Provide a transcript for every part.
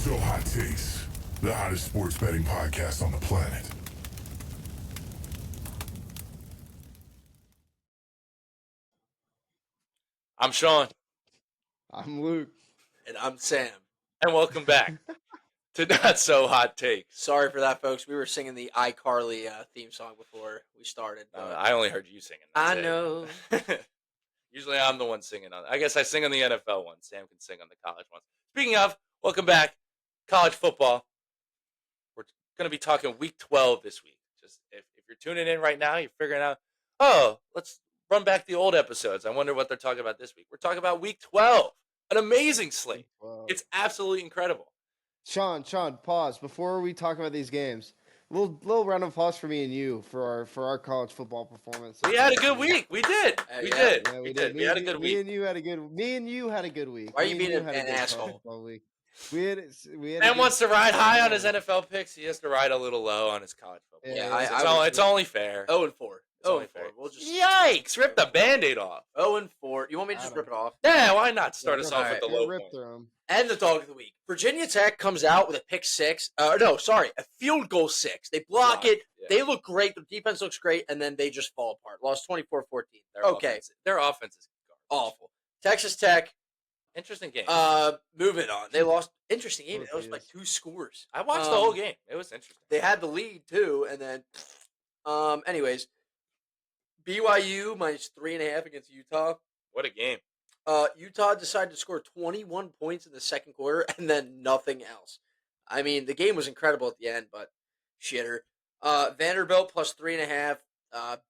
So Hot Takes, the hottest sports betting podcast on the planet. I'm Sean. I'm Luke. And I'm Sam. And welcome back to Not So Hot Takes. Sorry for that, folks. We were singing the iCarly theme song before we started. I only heard you singing. I know. Usually I'm the one singing on. I guess I sing on the NFL one. Sam can sing on the college ones. Speaking of, welcome back, college football. We're going to be talking Week 12 this week. Just if you're tuning in right now, you're figuring out, let's run back the old episodes. I wonder what they're talking about this week. We're talking about Week 12, an amazing slate. It's absolutely incredible. Sean, pause before we talk about these games. Little round of applause for me and you for our college football performance. We had a good week. We did. We did. Yeah, We did. We had a good week. Me and you had a good week. Why are you being an asshole? Week. We had Man wants to ride high on his NFL picks. He has to ride a little low on his college football. Yeah, it's only fair. 0-4. It's only fair. We'll just Yikes! Rip the Band-Aid off. 0-4. You want me to just rip it off? Yeah, why not start us off with the low rip point? through 'em. And the dog of the week. Virginia Tech comes out with a pick six. A field goal six. They block it. Yeah. They look great. The defense looks great, and then they just fall apart. Lost 24-14. Their offense is garbage. Awful. Texas Tech. Interesting game. Moving on. They lost. Interesting game. That was like 2 scores. I watched the whole game. It was interesting. They had the lead too, and then, anyways, BYU minus 3.5 against Utah. What a game. Utah decided to score 21 points in the second quarter and then nothing else. I mean, the game was incredible at the end, but shitter. Vanderbilt plus 3.5.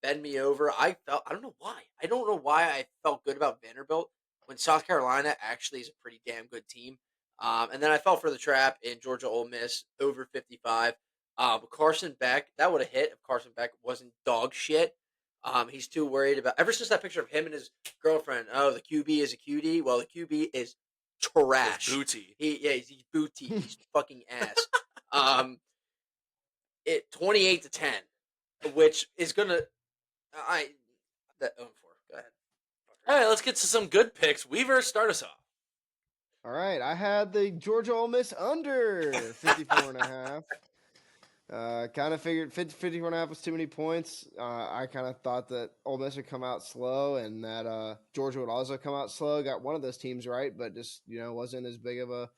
Bend me over. I don't know why. I don't know why I felt good about Vanderbilt when South Carolina actually is a pretty damn good team. And then I fell for the trap in Georgia Ole Miss over 55. But Carson Beck, that would have hit if Carson Beck wasn't dog shit. He's too worried about, ever since that picture of him and his girlfriend, the QB is a cutie. Well, the QB is trash. It's booty. He's booty. He's fucking ass. 28-10, which is gonna, 0-4. Go ahead. All right, let's get to some good picks. Weaver, start us off. All right, I had the Georgia Ole Miss under 54.5. Kind of figured 54.5 was too many points. I kind of thought that Ole Miss would come out slow and that Georgia would also come out slow. Got one of those teams right, but just, wasn't as big of a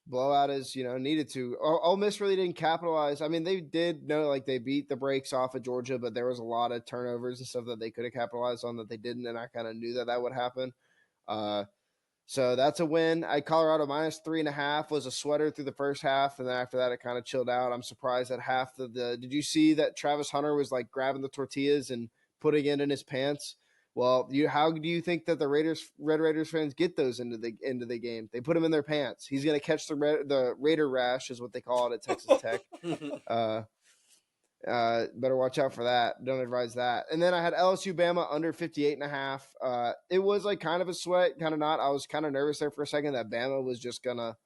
blowout as, needed to. Ole Miss really didn't capitalize. I mean, they did they beat the brakes off of Georgia, but there was a lot of turnovers and stuff that they could have capitalized on that they didn't, and I kind of knew that would happen. So that's a win. Colorado minus 3.5 was a sweater through the first half, and then after that it kind of chilled out. I'm surprised that half of the. Did you see that Travis Hunter was like grabbing the tortillas and putting it in his pants? Well, how do you think that the Red Raiders fans get those into the game? They put them in their pants. He's gonna catch the Raider rash, is what they call it at Texas Tech. Better watch out for that. Don't advise that. And then I had LSU Bama under 58.5. It was like kind of a sweat, kind of not. I was kind of nervous there for a second that Bama was just gonna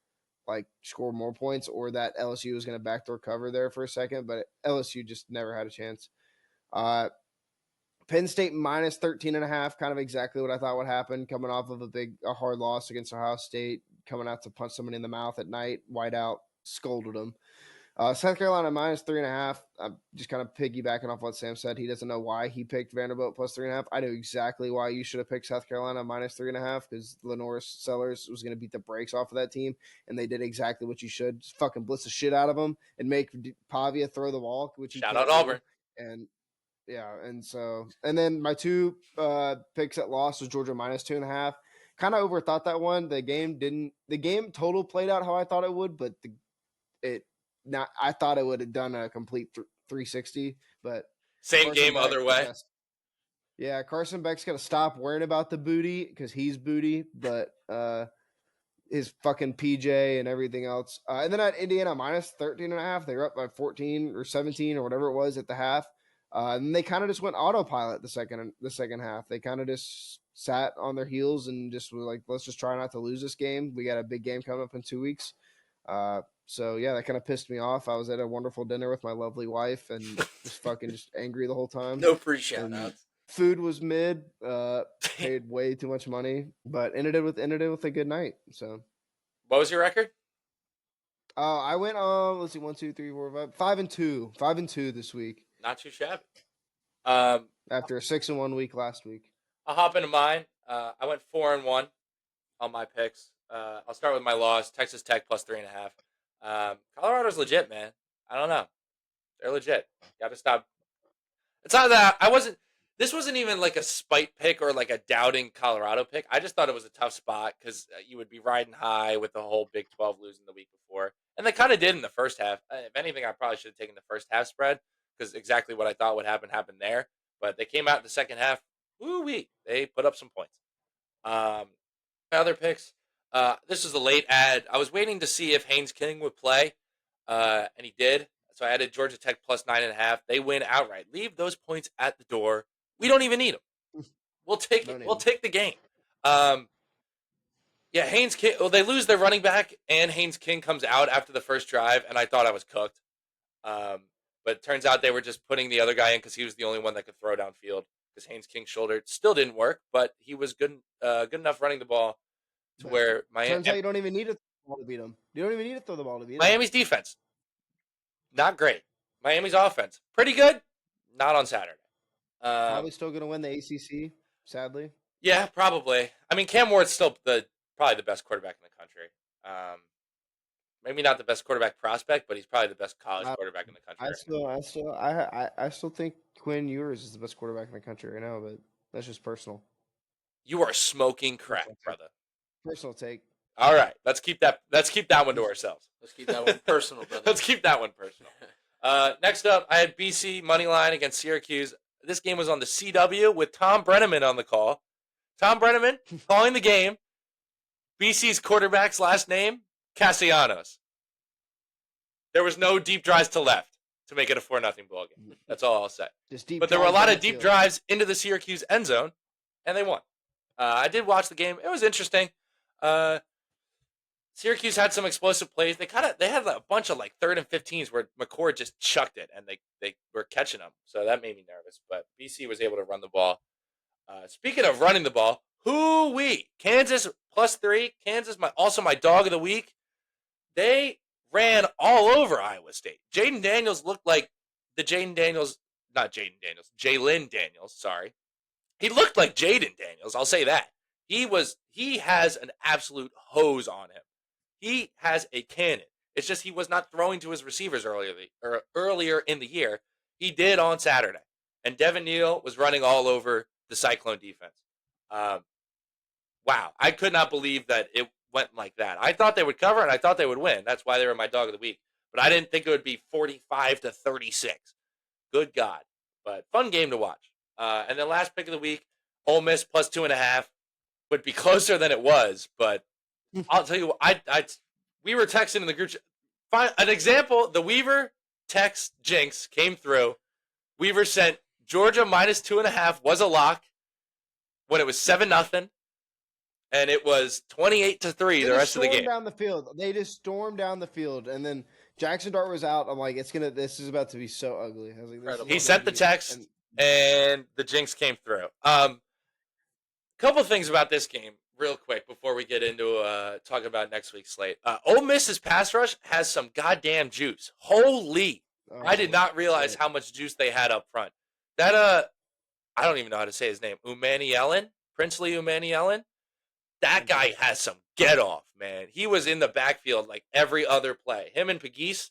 like score more points or that LSU was gonna backdoor cover there for a second, but LSU just never had a chance. Penn State minus 13.5, kind of exactly what I thought would happen, coming off of a hard loss against Ohio State, coming out to punch somebody in the mouth at night, whiteout, scolded them. South Carolina minus 3.5. I'm just kind of piggybacking off what Sam said. He doesn't know why he picked Vanderbilt plus 3.5. I knew exactly why you should have picked South Carolina minus 3.5 because Lenore Sellers was going to beat the brakes off of that team, and they did exactly what you should. Just fucking blitz the shit out of them and make Pavia throw the ball. Which Shout out Auburn. And then my two picks that lost was Georgia minus 2.5. Kind of overthought that one. The game total played out how I thought it would, but I thought it would have done a complete 360, but same Carson game Beck, other way. Yes. Yeah, Carson Beck's gonna stop worrying about the booty because he's booty, but his fucking PJ and everything else. And then at Indiana minus 13.5, they were up by 14 or 17 or whatever it was at the half. And they kind of just went autopilot the second half. They kind of just sat on their heels and just were like, let's just try not to lose this game. We got a big game coming up in 2 weeks. So yeah, that kind of pissed me off. I was at a wonderful dinner with my lovely wife and just angry the whole time. No free shout outs. Food was mid, paid way too much money, but ended it with a good night. So what was your record? I went let's see, 1, 2, 3, 4, 5, 5-2, 5-2 this week Not too shabby. Um, after a 6-1 week last week. I'll hop into mine. I went 4-1 on my picks. I'll start with my loss. Texas Tech plus 3.5. Colorado's legit, man. I don't know. They're legit. Got to stop. It's not that I wasn't. This wasn't even like a spite pick or like a doubting Colorado pick. I just thought it was a tough spot because you would be riding high with the whole Big 12 losing the week before, and they kind of did in the first half. If anything, I probably should have taken the first half spread because exactly what I thought would happen happened there. But they came out in the second half. Woo wee! They put up some points. Other picks. This is a late ad. I was waiting to see if Haynes King would play, and he did. So I added Georgia Tech plus 9.5. They win outright. Leave those points at the door. We don't even need them. We'll take it. We'll take the game. Yeah, Haynes King. Well, they lose their running back, and Haynes King comes out after the first drive, and I thought I was cooked. But it turns out they were just putting the other guy in because he was the only one that could throw downfield. Because Haynes King's shoulder still didn't work, but he was good enough running the ball to where Turns out you don't even need to throw the ball to beat them. You don't even need to throw the ball to beat them. Miami's defense, not great. Miami's offense, pretty good. Not on Saturday. Probably still going to win the ACC, sadly. Yeah, probably. I mean, Cam Ward's still probably the best quarterback in the country. Maybe not the best quarterback prospect, but he's probably the best college quarterback in the country. I still think Quinn Ewers is the best quarterback in the country right now, but that's just personal. You are smoking crack, brother. Personal take. All right, let's keep that one to ourselves. Let's keep that one personal, brother. Let's keep that one personal. Next up, I had BC money line against Syracuse. This game was on the CW with Tom Brenneman on the call. Tom Brenneman calling the game. BC's quarterback's last name, Castellanos. There was no deep drives to left to make it a 4-0 ball game. That's all I'll say. But there were a lot of deep drives into the Syracuse end zone, and they won. I did watch the game. It was interesting. Syracuse had some explosive plays. They had a bunch of like 3rd and 15s where McCord just chucked it, and they were catching them. So that made me nervous. But BC was able to run the ball. Speaking of running the ball, hoo-wee. Kansas plus 3. Kansas, my dog of the week. They ran all over Iowa State. Jayden Daniels looked like Jaylen Daniels, sorry. He looked like Jayden Daniels, I'll say that. He has an absolute hose on him. He has a cannon. It's just he was not throwing to his receivers earlier in the year. He did on Saturday. And Devin Neal was running all over the Cyclone defense. Wow. I could not believe that it went like that. I thought they would cover and I thought they would win. That's why they were my dog of the week. But I didn't think it would be 45-36. Good God. But fun game to watch. And then last pick of the week, Ole Miss plus 2.5 would be closer than it was. But I'll tell you what, we were texting in the group. Find an example. The Weaver text jinx came through. Weaver sent Georgia minus 2.5 was a lock when it was 7-0. And it was 28-3 the rest of the game. Down the field. They just stormed down the field, and then Jackson Dart was out. I'm like, this is about to be so ugly. I was like, he sent the text, and the jinx came through. Couple things about this game, real quick, before we get into talking about next week's slate. Ole Miss's pass rush has some goddamn juice. Holy! I did not realize how much juice they had up front. That I don't even know how to say his name. Princely Umanielen. That guy has some get off, man. He was in the backfield like every other play. Him and Pegues,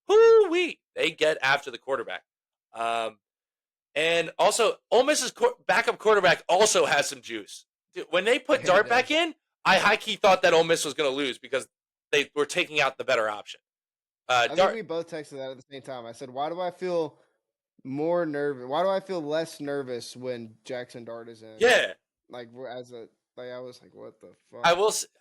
whoo-wee, they get after the quarterback. And also, Ole Miss's backup quarterback also has some juice. Dude, when they put Dart back in, I high-key thought that Ole Miss was going to lose because they were taking out the better option. I think we both texted that at the same time. I said, why do I feel more nervous? Why do I feel less nervous when Jackson Dart is in? Yeah. I was like, what the fuck?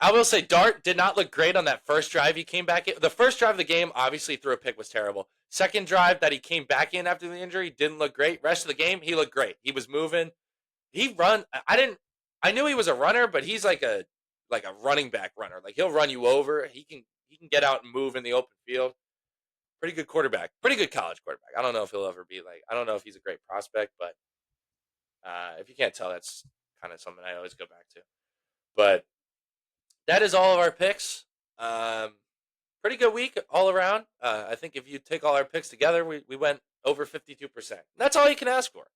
I will say Dart did not look great on that first drive he came back in. The first drive of the game, obviously threw a pick, was terrible. Second drive that he came back in after the injury didn't look great. Rest of the game, he looked great. He was moving. I knew he was a runner, but he's like a running back runner. Like he'll run you over. He can get out and move in the open field. Pretty good quarterback. Pretty good college quarterback. I don't know if he'll ever be I don't know if he's a great prospect, but if you can't tell, that's kind of something I always go back to. But that is all of our picks. pretty good week all around. I think if you take all our picks together, we went over 52%. That's all you can ask for.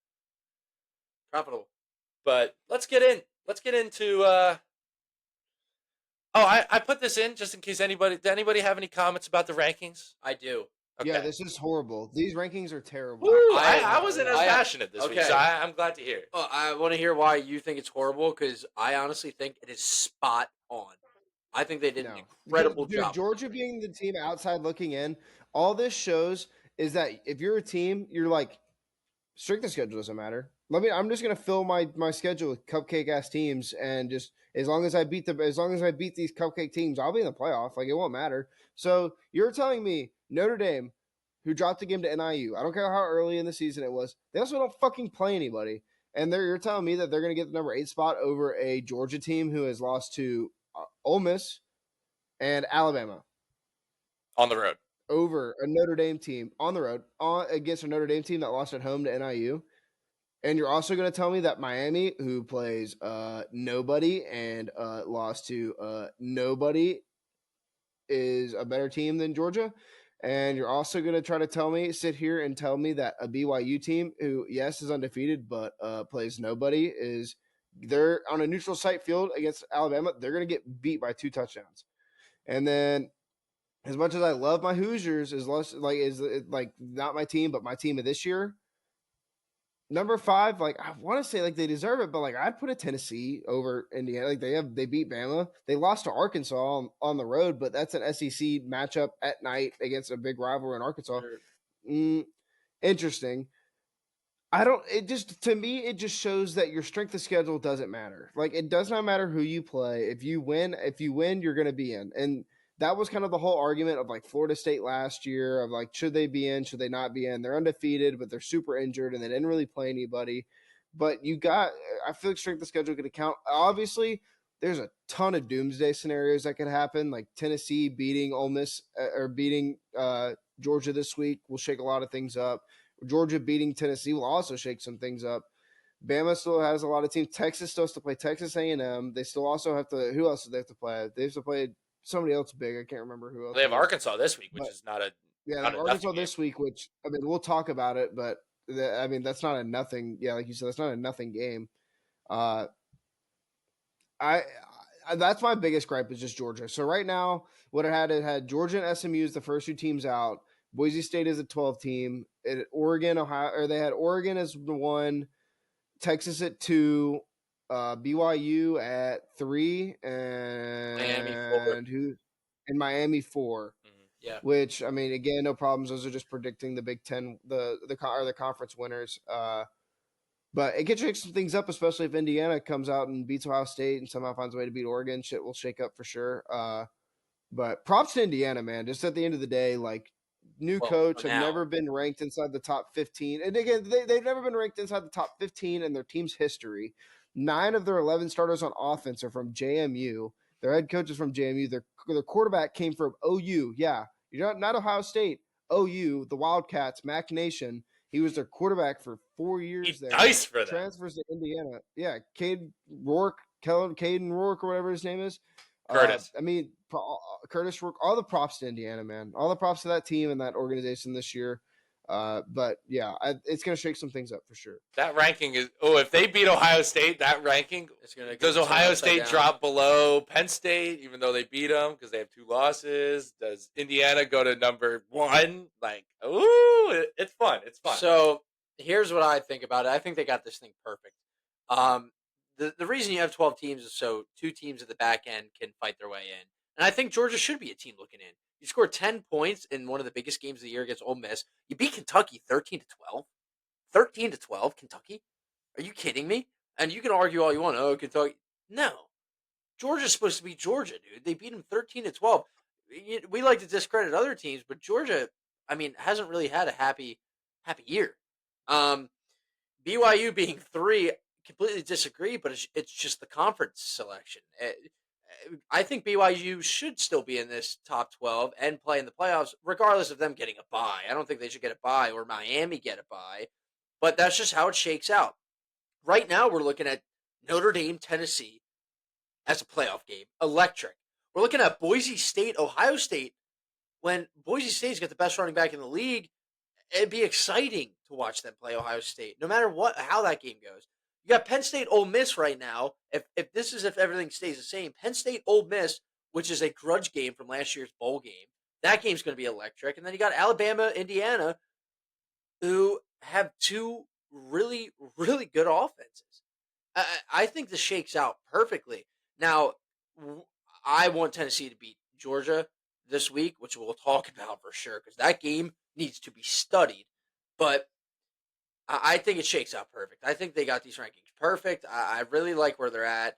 Profitable. But let's get into. I put this in just in case anybody. Did anybody have any comments about the rankings? I do. Okay. Yeah, this is horrible. These rankings are terrible. Woo, I- I wasn't as I- passionate this week, okay. so I'm glad to hear it. I want to hear why you think it's horrible because I honestly think it is spot on. I think they did an incredible Dude, job. Georgia being the team outside looking in, all this shows is that if you're a team, you're like, strength of schedule doesn't matter. I'm just gonna fill my schedule with cupcake ass teams, and just as long as I beat these cupcake teams, I'll be in the playoff. Like, it won't matter. So you're telling me Notre Dame, who dropped a game to NIU, I don't care how early in the season it was, they also don't fucking play anybody, and you're telling me that they're gonna get the number 8 spot over a Georgia team who has lost to Ole Miss and Alabama On the road. over a Notre Dame team on the road against a Notre Dame team that lost at home to NIU. And you're also going to tell me that Miami, who plays nobody and lost to nobody, is a better team than Georgia. And you're also going to try to sit here and tell me that a BYU team, who, yes, is undefeated, but plays nobody, they're on a neutral site field against Alabama. They're going to get beat by 2 touchdowns. And then, as much as I love my Hoosiers, is not my team, but my team of this year. Number 5, like, I want to say like they deserve it, but like I'd put a Tennessee over Indiana. Like they beat Bama. They lost to Arkansas on the road, but that's an SEC matchup at night against a big rival in Arkansas. Interesting. To me, it just shows that your strength of schedule doesn't matter. Like, it does not matter who you play. If you win, you're going to be in. And that was kind of the whole argument of like Florida State last year of like, should they be in? Should they not be in? They're undefeated, but they're super injured and they didn't really play anybody. But I feel like strength of schedule could count. Obviously, there's a ton of doomsday scenarios that could happen. Like Tennessee beating Ole Miss or beating Georgia this week will shake a lot of things up. Georgia beating Tennessee will also shake some things up. Bama still has a lot of teams. Texas still has to play Texas A&M. They still also have to – who else do they have to play? They have to play somebody else big. I can't remember who else. They have Arkansas this week, which is not a – yeah, they have Arkansas this week, which – I mean, we'll talk about it, but, that's not a nothing – yeah, like you said, that's not a nothing game. That's my biggest gripe is just Georgia. So right now, what it had Georgia and SMU as the first 2 teams out. Boise State is a 12 team. Oregon, Ohio, or they had Oregon as 1, Texas at 2, BYU at 3, and Miami 4. Mm-hmm. Yeah. Which, I mean, again, no problems. Those are just predicting the Big Ten, the conference winners. But it could shake some things up, especially if Indiana comes out and beats Ohio State and somehow finds a way to beat Oregon. Shit will shake up for sure. But props to Indiana, man. Just at the end of the day, like, new coach, have never been ranked inside the top 15. And again, they've never been ranked inside the top 15 in their team's history. 9 of their 11 starters on offense are from JMU. Their head coach is from JMU. Their quarterback came from OU. Yeah, you're not Ohio State. OU, the Wildcats, Mac Nation. He was their quarterback for 4 years there. Nice for that. Transfers to Indiana. Yeah, Caden Rourke, or whatever his name is. Curtis. Curtis Rourke. All the props to Indiana, man. All the props to that team and that organization this year. But yeah, it's going to shake some things up for sure. That ranking is if they beat Ohio State, that ranking does Ohio State drop below Penn State even though they beat them because they have 2 losses? Does Indiana go to number 1? Like, ooh, it's fun. It's fun. So here's what I think about it. I think they got this thing perfect. The reason you have 12 teams is so 2 teams at the back end can fight their way in. And I think Georgia should be a team looking in. You scored 10 points in one of the biggest games of the year against Ole Miss. You beat Kentucky 13-12. 13-12, Kentucky? Are you kidding me? And you can argue all you want. Oh, Kentucky. No. Georgia's supposed to be Georgia, dude. They beat them 13-12. We like to discredit other teams, but Georgia, hasn't really had a happy year. BYU being 3, completely disagree, but it's just the conference selection. I think BYU should still be in this top 12 and play in the playoffs, regardless of them getting a bye. I don't think they should get a bye or Miami get a bye, but that's just how it shakes out. Right now, we're looking at Notre Dame, Tennessee as a playoff game. Electric. We're looking at Boise State, Ohio State when Boise State's got the best running back in the league, it'd be exciting to watch them play Ohio State, no matter how that game goes. You got Penn State Ole Miss right now. If everything stays the same, Penn State Ole Miss, which is a grudge game from last year's bowl game, that game's going to be electric. And then you got Alabama, Indiana, who have two really, really good offenses. I think this shakes out perfectly. Now, I want Tennessee to beat Georgia this week, which we'll talk about for sure, because that game needs to be studied. But I think it shakes out perfect. I think they got these rankings perfect. I really like where they're at.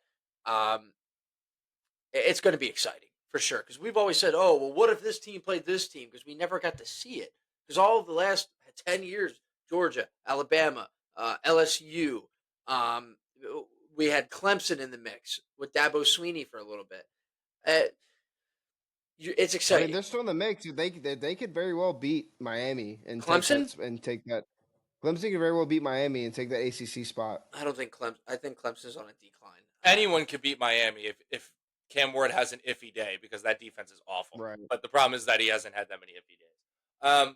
It's going to be exciting for sure, because we've always said, oh, well, what if this team played this team? Because we never got to see it. Because all of the last 10 years, Georgia, Alabama, LSU, we had Clemson in the mix with Dabo Sweeney for a little bit. It's I exciting. mean, they're still in the mix. They could very well beat Miami and Clemson? take that. Clemson could very well beat Miami and take that ACC spot. I don't think Clemson. I think Clemson's on a decline. Anyone could beat Miami if Cam Ward has an iffy day, because that defense is awful. Right. But the problem is that he hasn't had that many iffy days.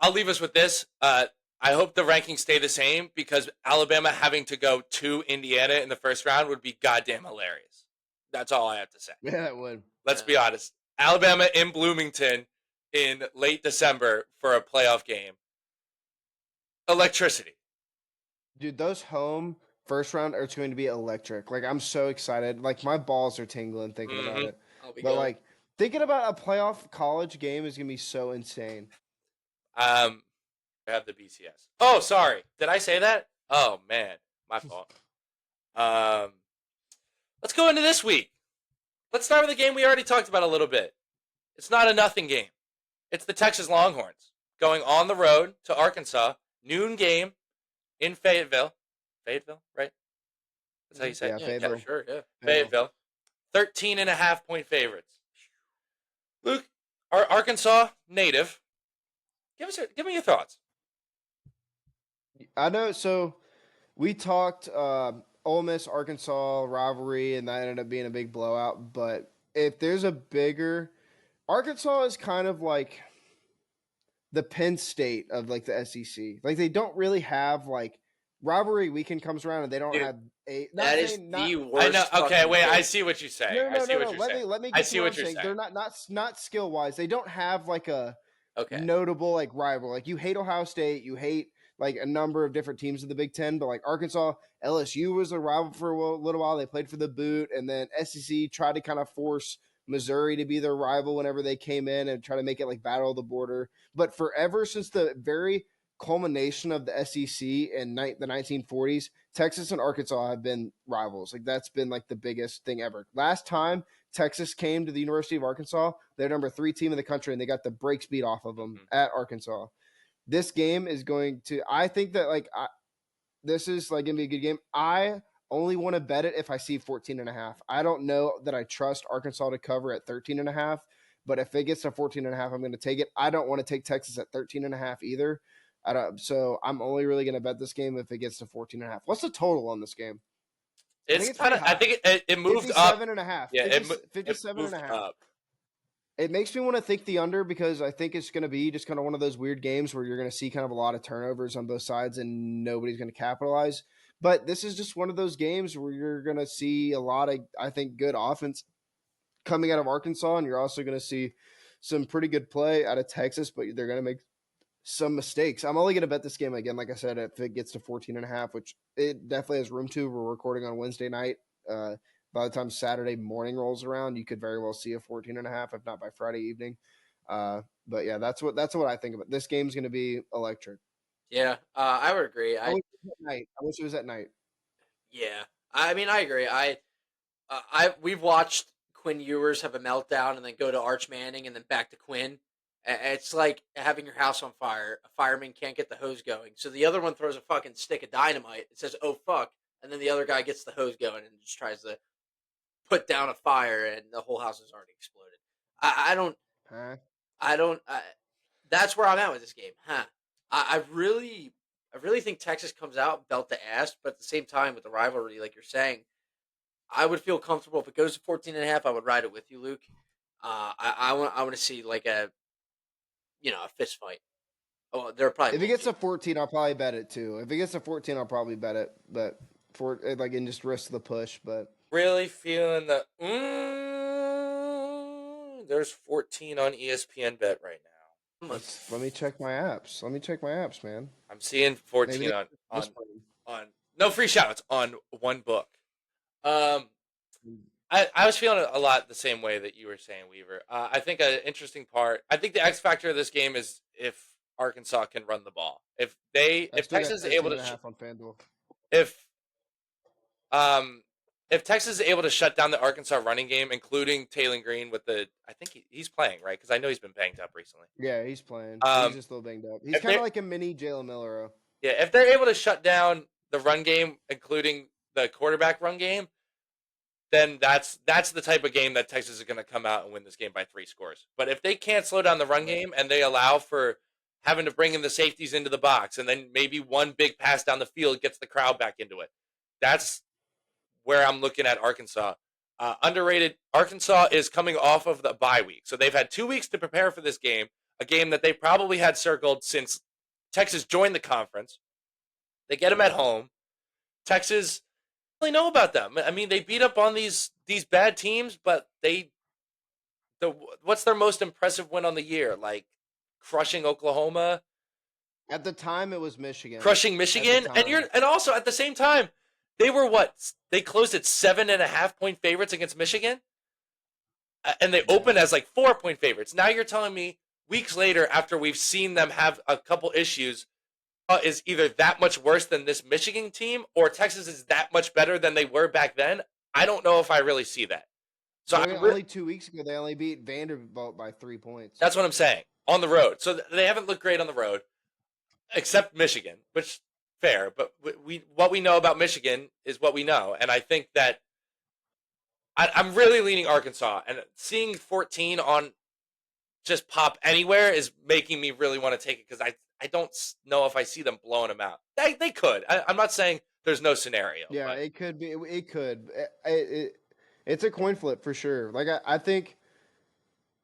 I'll leave us with this. I hope the rankings stay the same, because Alabama having to go to Indiana in the first round would be goddamn hilarious. That's all I have to say. Yeah, it would. Let's be honest. Alabama in Bloomington in late December for a playoff game. Electricity. Dude, those home first round are going to be electric. Like, I'm so excited. Like, my balls are tingling thinking about it. But, like, thinking about a playoff college game is going to be so insane. I have the BCS. Oh, sorry. Did I say that? Oh, man. My fault. Let's go into this week. Let's start with a game we already talked about a little bit. It's not a nothing game. It's the Texas Longhorns going on the road to Arkansas. Noon game in Fayetteville. Fayetteville, right? That's how you say it. Yeah, Fayetteville. Sure, yeah. Fayetteville. 13.5-point favorites. Luke, our Arkansas native. Give me your thoughts. I know. So we talked Ole Miss Arkansas rivalry, and that ended up being a big blowout. But if there's a bigger, Arkansas is kind of like the Penn State of like the SEC. Like, they don't really have like rivalry weekend comes around and they don't Dude, have a. That is the worst. I know. Okay, fucking wait. thing. I see what you're saying. No. saying. Let me I get see to what I'm you're saying. saying. They're not skill wise. They don't have like a Okay. notable like rival. Like, you hate Ohio State, you hate like a number of different teams in the Big Ten, but like Arkansas, LSU was a rival for a little while. They played for the boot, and then SEC tried to kind of force Missouri to be their rival whenever they came in and try to make it like battle of the border. But forever since the very culmination of the SEC in the 1940s, Texas and Arkansas have been rivals. Like, that's been like the biggest thing ever. Last time Texas came to the University of Arkansas, they're number 3 team in the country, and they got the brakes beat off of them at Arkansas. This game is going to, I think that like this is like going to be a good game. I only want to bet it if I see 14.5. I don't know that I trust Arkansas to cover at 13.5, but if it gets to 14.5, I'm going to take it. I don't want to take Texas at 13.5 either. So I'm only really going to bet this game if it gets to 14.5. What's the total on this game? It's kind of. I think it moved up. 57.5. Yeah, 57.5. up. It makes me want to think the under, because I think it's going to be just kind of one of those weird games where you're going to see kind of a lot of turnovers on both sides and nobody's going to capitalize. But this is just one of those games where you're going to see a lot of, I think, good offense coming out of Arkansas, and you're also going to see some pretty good play out of Texas, but they're going to make some mistakes. I'm only going to bet this game again, like I said, if it gets to 14.5, which it definitely has room to. We're recording on Wednesday night. By the time Saturday morning rolls around, you could very well see a 14.5, if not by Friday evening. But yeah, that's what I think about. This game's going to be electric. Yeah, I would agree. I wish it was at night. Yeah, I mean, I agree. We've watched Quinn Ewers have a meltdown and then go to Arch Manning and then back to Quinn. It's like having your house on fire. A fireman can't get the hose going, so the other one throws a fucking stick of dynamite. It says, "Oh fuck," and then the other guy gets the hose going and just tries to put down a fire, and the whole house has already exploded. I don't. That's where I'm at with this game. I really think Texas comes out belt to ass, but at the same time, with the rivalry, like you're saying, I would feel comfortable if it goes to 14.5. I would ride it with you, Luke. I want to see like a a fist fight. Oh, there probably If it won't gets be. to 14, I'll probably bet it too. If it gets to 14, I'll probably bet it. But for like, and just risk the push. But Really feeling the there's 14 on ESPN bet right now. let me check my apps. Let me check my apps, man. I'm seeing Maybe 14 they on this one. on no free shoutouts on one book. Um, I was feeling a lot the same way that you were saying, Weaver. I think an interesting part. I think the X factor of this game is if Arkansas can run the ball. I If still got Texas is 13 able and to a half on FanDuel. if um if Texas is able to shut down the Arkansas running game, including Taylor Green with I think he's playing right because I know he's been banged up recently. Yeah, he's playing. He's Um, just a little banged up. He's if kind they of like a mini Jalen Miller. yeah, if they're able to shut down the run game, including the quarterback run game, then that's the type of game that Texas is going to come out and win this game by 3 scores. But if they can't slow down the run game and they allow for having to bring in the safeties into the box and then maybe one big pass down the field gets the crowd back into it, that's where I'm looking at Arkansas. Underrated. Arkansas is coming off of the bye week, so they've had 2 weeks to prepare for this game, a game that they probably had circled since Texas joined the conference. They get them at home. Texas really know about them. I mean, they beat up on these bad teams, but what's their most impressive win on the year? Like crushing Oklahoma, At the time, it was Michigan. crushing At the Michigan, time, and also at the same time, they were what? They closed at 7.5 point favorites against Michigan, and they yeah. opened as like 4 point favorites. Now you're telling me weeks later, after we've seen them have a couple issues, is either that much worse than this Michigan team, or Texas is that much better than they were back then? I don't know if I really see that. So Only 2 weeks ago, they only beat Vanderbilt by 3 points. that's what I'm saying on the road. So they haven't looked great on the road, except Michigan, which fair. But what we know about Michigan is what we know, and I think that I'm really leaning Arkansas, and seeing 14 on just pop anywhere is making me really want to take it because I don't know if I see them blowing them out. They could. I'm not saying there's no scenario. Yeah, But it could be. It could. It's a coin flip for sure. Like I think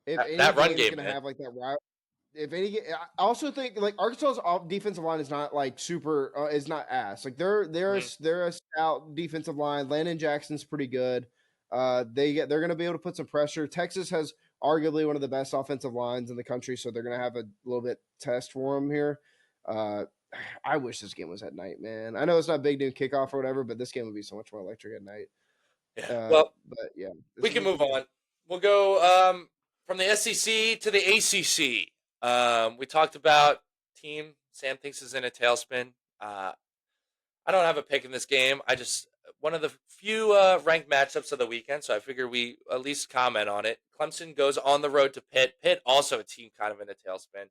if any that run game's game, gonna man. have like that if any, I also think like Arkansas's defensive line is not like super, is not ass. Like they're a stout defensive line. Landon Jackson's pretty good. They're gonna be able to put some pressure. Texas has arguably one of the best offensive lines in the country, so they're gonna have a little bit test for them here. Uh, I wish this game was at night, man. I know it's not big noon kickoff or whatever, but this game would be so much more electric at night. Yeah. Well, But yeah, this we is can a move good game. on. We'll go from the SEC to the ACC. We talked about team Sam thinks is in a tailspin. I don't have a pick in this game. I just one of the few ranked matchups of the weekend, so I figure we at least comment on it. Clemson goes on the road to Pitt. Pitt also a team kind of in a tailspin,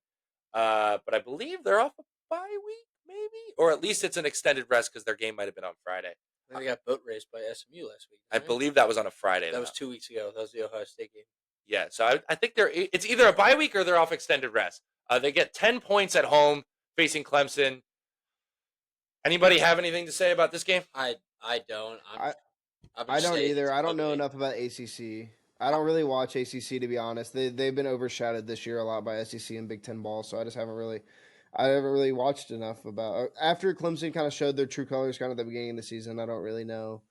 but I believe they're off a bye week, maybe, or at least it's an extended rest because their game might have been on Friday. They got boat raced by SMU last week. I believe that was on a Friday. That was 2 weeks ago. That was the Ohio State game. Yeah, so I think it's either a bye week or they're off extended rest. They get 10 points at home facing Clemson. Anybody have anything to say about this game? I don't. I don't either. I don't know enough about ACC. I don't really watch ACC to be honest. They've been overshadowed this year a lot by SEC and Big Ten ball, so I haven't really watched enough about. After Clemson kind of showed their true colors kind of at the beginning of the season, I don't really know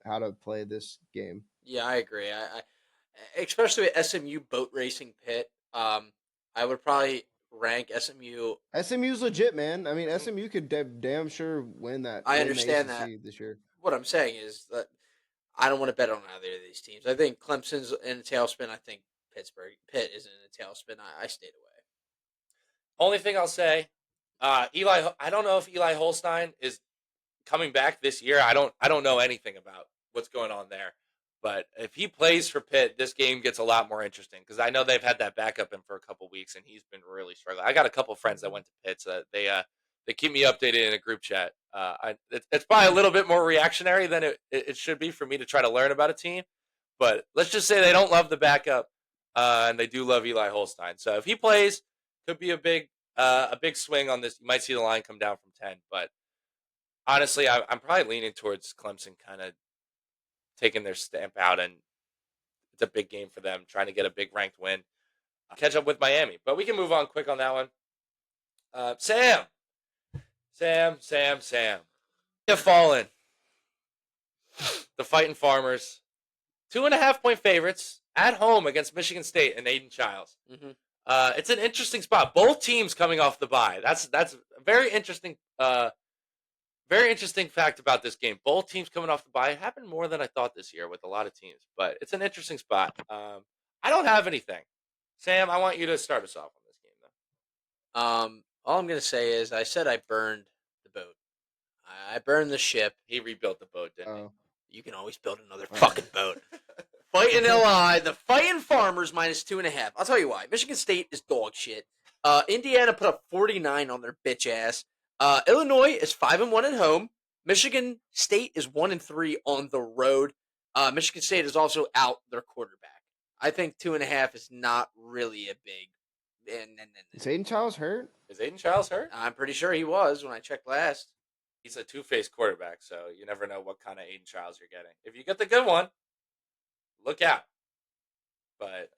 how to play this game. Yeah, I agree. I especially with SMU boat racing Pitt. I would probably rank SMU. SMU's legit, man. I mean, SMU could damn sure win that. I win the understand ACC that. this year. What I'm saying is that I don't want to bet on either of these teams. I think Clemson's in a tailspin. I think Pitt is in a tailspin. I stayed away. Only thing I'll say, Eli. I don't know if Eli Holstein is coming back this year. I don't know anything about what's going on there. But if he plays for Pitt, this game gets a lot more interesting because I know they've had that backup in for a couple weeks and he's been really struggling. I got a couple friends that went to Pitt, so they keep me updated in a group chat. It's probably a little bit more reactionary than it should be for me to try to learn about a team. But let's just say they don't love the backup, and they do love Eli Holstein. So if he plays, could be a big swing on this. You might see the line come down from 10, but honestly, I'm probably leaning towards Clemson kind of taking their stamp out and It's a big game for them, trying to get a big ranked win. Catch up with Miami. But we can move on quick on that one. Sam. They have fallen. The Fighting Farmers. 2.5-point favorites at home against Michigan State and Aiden Childs. Mm-hmm. It's an interesting spot. Both teams coming off the bye. That's a very interesting fact about this game. Both teams coming off the bye. It happened more than I thought this year with a lot of teams, but it's an interesting spot. I don't have anything. Sam, I want you to start us off on this game, though. All I'm going to say is I said I burned the boat. I burned the ship. He rebuilt the boat, didn't he? You can always build another fucking boat. Fighting LI, the Fighting Farmers -2.5. I'll tell you why. Michigan State is dog shit. Indiana put up 49 on their bitch ass. Illinois is 5-1 at home. Michigan State is 1-3 on the road. Michigan State is also out their quarterback. I think 2.5 is not really a big. Is Aiden Childs hurt? Is Aiden Childs hurt? I'm pretty sure he was when I checked last. He's a two-faced quarterback, so you never know what kind of Aiden Childs you're getting. If you get the good one, look out. But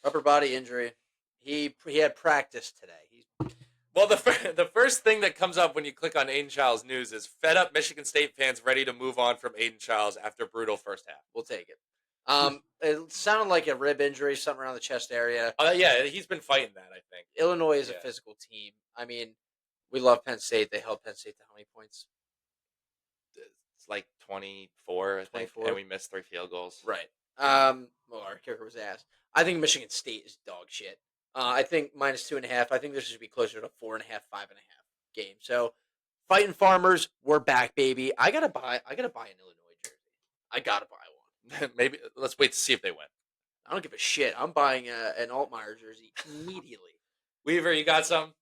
upper body injury. He had practice today. Well, the first thing that comes up when you click on Aiden Childs news is fed up Michigan State fans ready to move on from Aiden Childs after brutal first half. We'll take it. It sounded like a rib injury, something around the chest area. Yeah, he's been fighting that, I think. Illinois is a physical team. I mean, we love Penn State. They held Penn State to how many points? It's like 24, I think, 24. and we missed 3 field goals. Right. Well, our kicker was ass. I think Michigan State is dog shit. I think -2.5. I think this should be closer to 4.5, 5.5 game. So, Fighting Farmers, we're back, baby. I gotta buy an Illinois jersey. I gotta buy one. Maybe let's wait to see if they win. I don't give a shit. I'm buying an Altmaier jersey immediately. Weaver, you got some?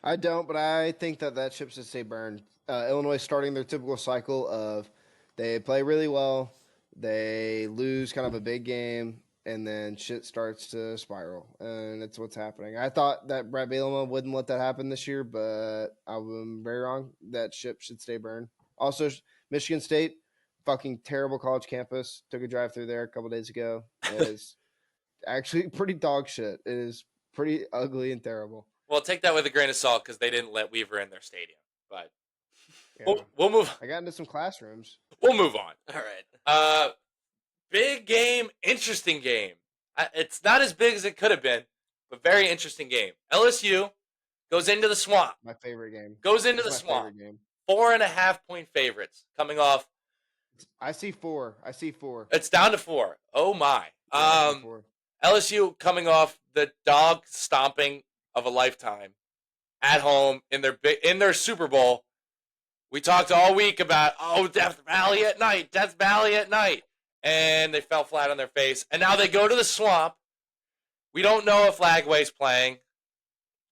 I don't, but I think that ship should stay burned. Illinois starting their typical cycle of they play really well, they lose kind of a big game, and then shit starts to spiral, and it's what's happening. I thought that Brett Bielema wouldn't let that happen this year, but I'm very wrong. That ship should stay burned. Also, Michigan State, fucking terrible college campus. Took a drive through there a couple days ago. It is actually pretty dog shit. It is pretty ugly and terrible. Well, take that with a grain of salt because they didn't let Weaver in their stadium. But Yeah. we'll move. I got into some classrooms. We'll move on. All right. Big game, interesting game. It's not as big as it could have been, but very interesting game. LSU goes into the swamp. My favorite game. Goes into It's the my swamp. favorite game. 4.5-point favorites coming off. I see four. It's down to 4. Oh my. Four. LSU coming off the dog stomping of a lifetime at home in their Super Bowl. We talked all week about Death Valley at night, and they fell flat on their face. And now they go to the swamp. We don't know if Lagway's playing.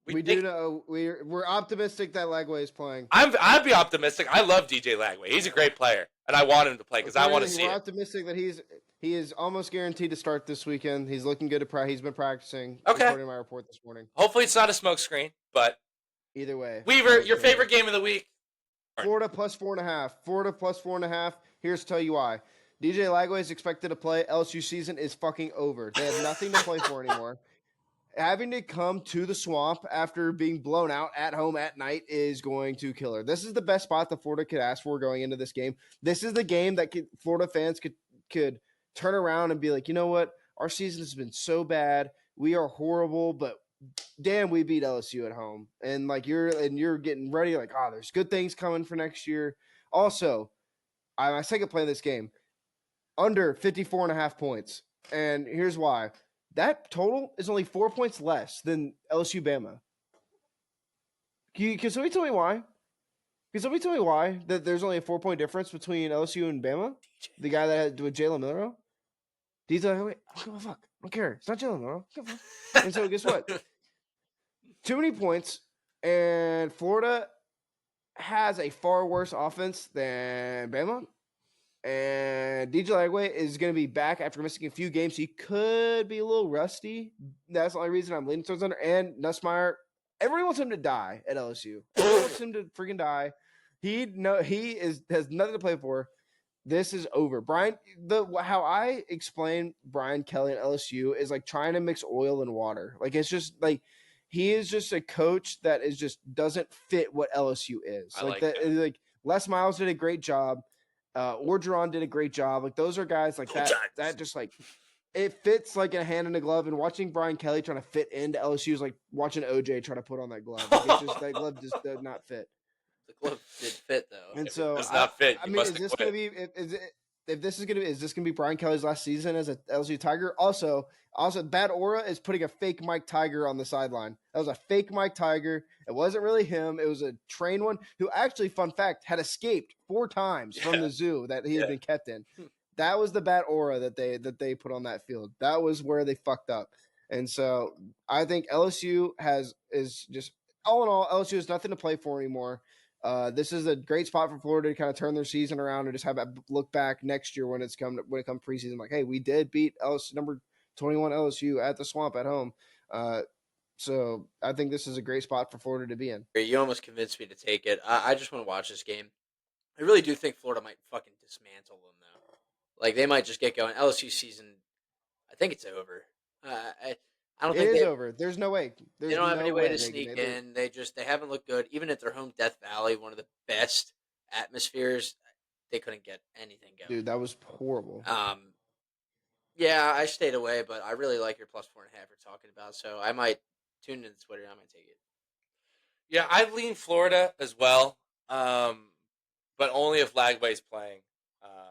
We do know we're optimistic that Lagway is playing. I'd be optimistic. I love DJ Lagway. He's a great player, and I want him to play because I want to see it. We're optimistic that he is almost guaranteed to start this weekend. He's looking good at He's been practicing. Okay. According to my report this morning. Hopefully it's not a smokescreen, but either way. Weaver, your favorite game of the week? Florida plus 4.5. Florida plus 4.5. Here's to tell you why. DJ Lagway is expected to play. LSU season is fucking over. They have nothing to play for anymore. Having to come to the swamp after being blown out at home at night is going to kill her. This is the best spot that Florida could ask for going into this game. This is the game that Florida fans could turn around and be like, you know what? Our season has been so bad. We are horrible, but damn, we beat LSU at home. And like you're getting ready, like, there's good things coming for next year. Also, my second play in this game, under 54.5 points. And here's why. That total is only 4 points less than LSU Bama. Can somebody tell me why? Can somebody tell me why that there's only a 4-point difference between LSU and Bama? The guy that had with Jalen Milroe? DJ, wait, I don't give a fuck. I don't care. It's not Jalen Milroe. And so guess what? Too many points, and Florida has a far worse offense than Bama. And DJ Lagway is going to be back after missing a few games. He could be a little rusty. That's the only reason I'm leaning towards under. And Nussmeier, everybody wants him to die at LSU. Everybody wants him to freaking die. He has nothing to play for. this is over. How I explain Brian Kelly at LSU is like trying to mix oil and water. Like it's just like he is just a coach that is just doesn't fit what LSU is. I Like like that. that. Like Les Miles did a great job. Orgeron did a great job. Like those are guys like that. That just like it fits like a hand in a glove. And watching Brian Kelly trying to fit into LSU is like watching OJ try to put on that glove. Like it's just that glove just does not fit. The glove did fit though. And If it so does not fit, I you mean, must is this quit. going to be is this going to be Brian Kelly's last season as a LSU Tiger? Also, Bad Aura is putting a fake Mike Tiger on the sideline. That was a fake Mike Tiger. It wasn't really him. It was a trained one who actually, fun fact, had escaped 4 times from Yeah. the zoo that he had Yeah. been kept in. That was the Bad Aura that they put on that field. That was where they fucked up. And so I think LSU is just all in all, LSU has nothing to play for anymore. This is a great spot for Florida to kind of turn their season around and just have a look back next year when it comes preseason. Like, hey, we did beat LSU number 21 LSU at the Swamp at home. So I think this is a great spot for Florida to be in. You almost convinced me to take it. I just want to watch this game. I really do think Florida might fucking dismantle them though. Like they might just get going. LSU season, I think it's over. I don't It think is they over. There's no way. There's they don't have no any way to they sneak can- in. They haven't looked good. Even at their home Death Valley, one of the best atmospheres, they couldn't get anything going. Dude, that was horrible. Yeah, I stayed away, but I really like your +4.5 you're talking about. So I might tune into Twitter. I might take it. Yeah, I lean Florida as well, but only if Lagway's playing.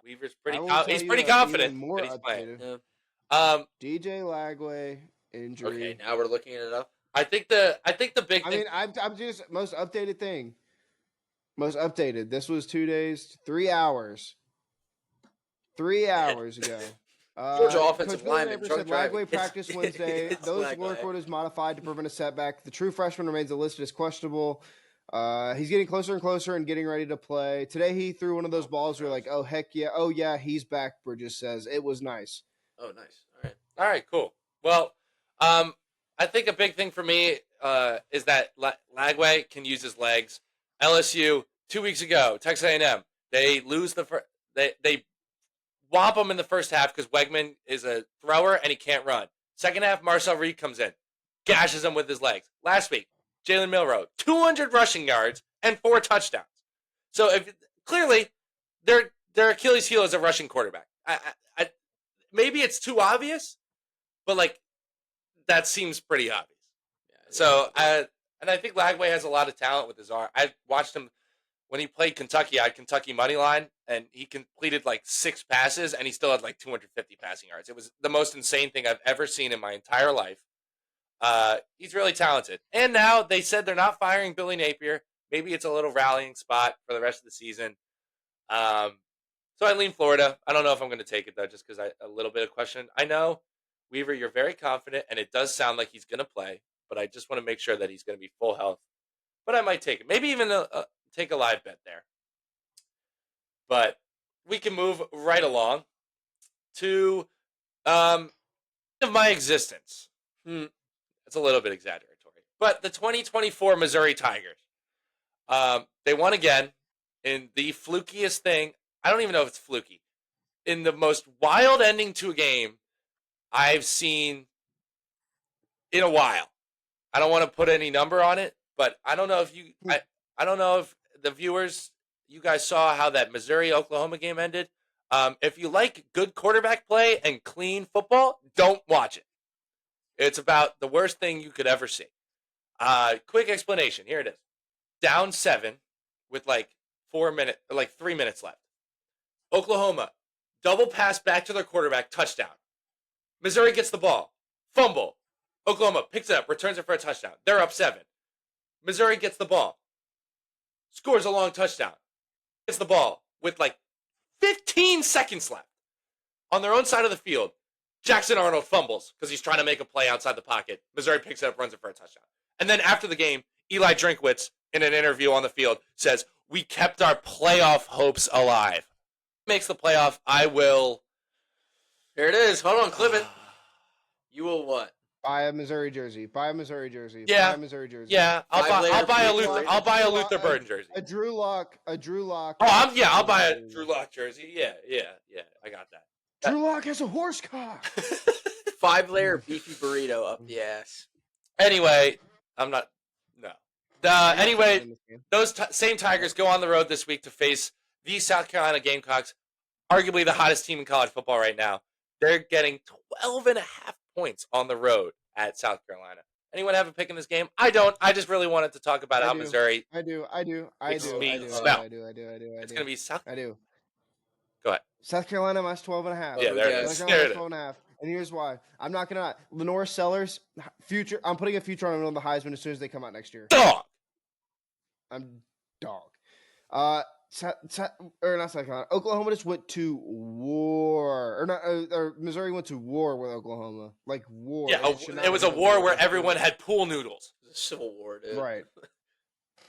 Weaver's I will he's tell pretty you confident even more that he's playing. updated. Yeah. DJ Lagway injury. Okay, now we're looking it up. I think the big I thing. mean, I'm just most updated thing. Most updated. This was 2 days, 3 hours. 3 hours ago. Georgia offensive Coach Billy lineman Napier drunk said driving. Lagway practiced Wednesday. It's Those Lagway. work orders modified to prevent a setback. The true freshman remains listed as questionable. He's getting closer and closer and getting ready to play. Today he threw one of those balls where you're like, oh heck yeah, oh yeah, he's back. Bridges says it was nice. Oh, nice. All right. All right, cool. Well, I think a big thing for me is that Lagway can use his legs. LSU 2 weeks ago, Texas A&M, they lose they whomp him in the first half because Wegman is a thrower and he can't run. Second half, Marcel Reed comes in, gashes him with his legs. Last week, Jalen Milroe, 200 rushing yards and 4 touchdowns. So clearly, their Achilles heel is a rushing quarterback. Maybe it's too obvious, but like that seems pretty obvious. Yeah, So and I think Lagway has a lot of talent with his arm. I watched him when he played Kentucky. I had Kentucky money line, and he completed like 6 passes, and he still had like 250 passing yards. It was the most insane thing I've ever seen in my entire life. He's really talented. And now they said they're not firing Billy Napier. Maybe it's a little rallying spot for the rest of the season. So I lean Florida. I don't know if I'm going to take it, though, just because a little bit of question. I know, Weaver, you're very confident, and it does sound like he's going to play, but I just want to make sure that he's going to be full health. But I might take it. Maybe even take a live bet there. But we can move right along to of my existence. It's a little bit exaggeratory. But the 2024 Missouri Tigers. They won again in the flukiest thing. I don't even know if it's fluky. In the most wild ending to a game I've seen in a while. I don't want to put any number on it, but I don't know if I don't know if the viewers, you guys saw how that Missouri-Oklahoma game ended. If you like good quarterback play and clean football, don't watch it. It's about the worst thing you could ever see. Quick explanation. Here it is. Down 7 with like 3 minutes left. Oklahoma, double pass back to their quarterback, touchdown. Missouri gets the ball, fumble. Oklahoma picks it up, returns it for a touchdown. They're up 7. Missouri gets the ball, scores a long touchdown. Gets the ball with like 15 seconds left. On their own side of the field, Jackson Arnold fumbles because he's trying to make a play outside the pocket. Missouri picks it up, runs it for a touchdown. And then after the game, Eli Drinkwitz, in an interview on the field, says, "We kept our playoff hopes alive." Makes the playoff, I will. Here it is. Hold on, clip it. You will what? Buy a Missouri jersey. Buy a Missouri jersey. Yeah. Buy a Missouri jersey. Yeah, I'll buy a Luther. I'll buy a Luther Burden jersey. A Drew Lock. Oh, I'll buy a Drew Lock jersey. Yeah. I got that. Drew Lock has a horse cock. 5-layer beefy burrito up the ass. Anyway, I'm not. No. Anyway, those same Tigers go on the road this week to face the South Carolina Gamecocks, arguably the hottest team in college football right now. They're getting 12.5 points on the road at South Carolina. Anyone have a pick in this game? I don't. I just really wanted to talk about how Missouri. I do. It's going to be South. I do. Go ahead. South Carolina minus 12.5. Yeah, there it is. South Carolina 12.5. And here's why. I'm not gonna lie. Lenore Sellers, future. I'm putting a future on him on the Heisman as soon as they come out next year. Dog. I'm dog. Or not South Carolina. Oklahoma just went to war, or not? Or Missouri went to war with Oklahoma, like war. Yeah, it was a war where everyone had pool noodles. It was a civil war, dude. Right.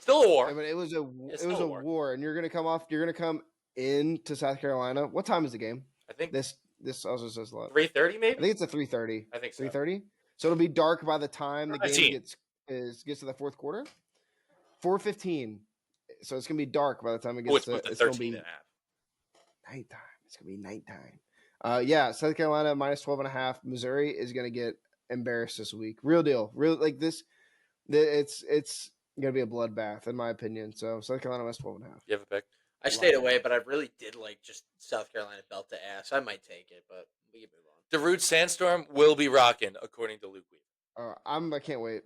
Still a war. I mean, it was a war, and you're gonna come into South Carolina. What time is the game? I think this also says 3:30, maybe. I think it's a 3:30. I think so. 3:30. So it'll be dark by the time the game gets to the fourth quarter. 4:15. So it's gonna be dark by the time it gets to. It's 13.5. Nighttime. It's gonna be nighttime. Yeah, South Carolina minus 12.5. Missouri is gonna get embarrassed this week. Real deal. Real like this. It's gonna be a bloodbath in my opinion. So South Carolina minus 12.5. You have a pick? I stayed away, but I really did like just South Carolina belt to ass. I might take it, but we can move on. DeRute Sandstorm will be rocking, according to Luke Weaver. I can't wait.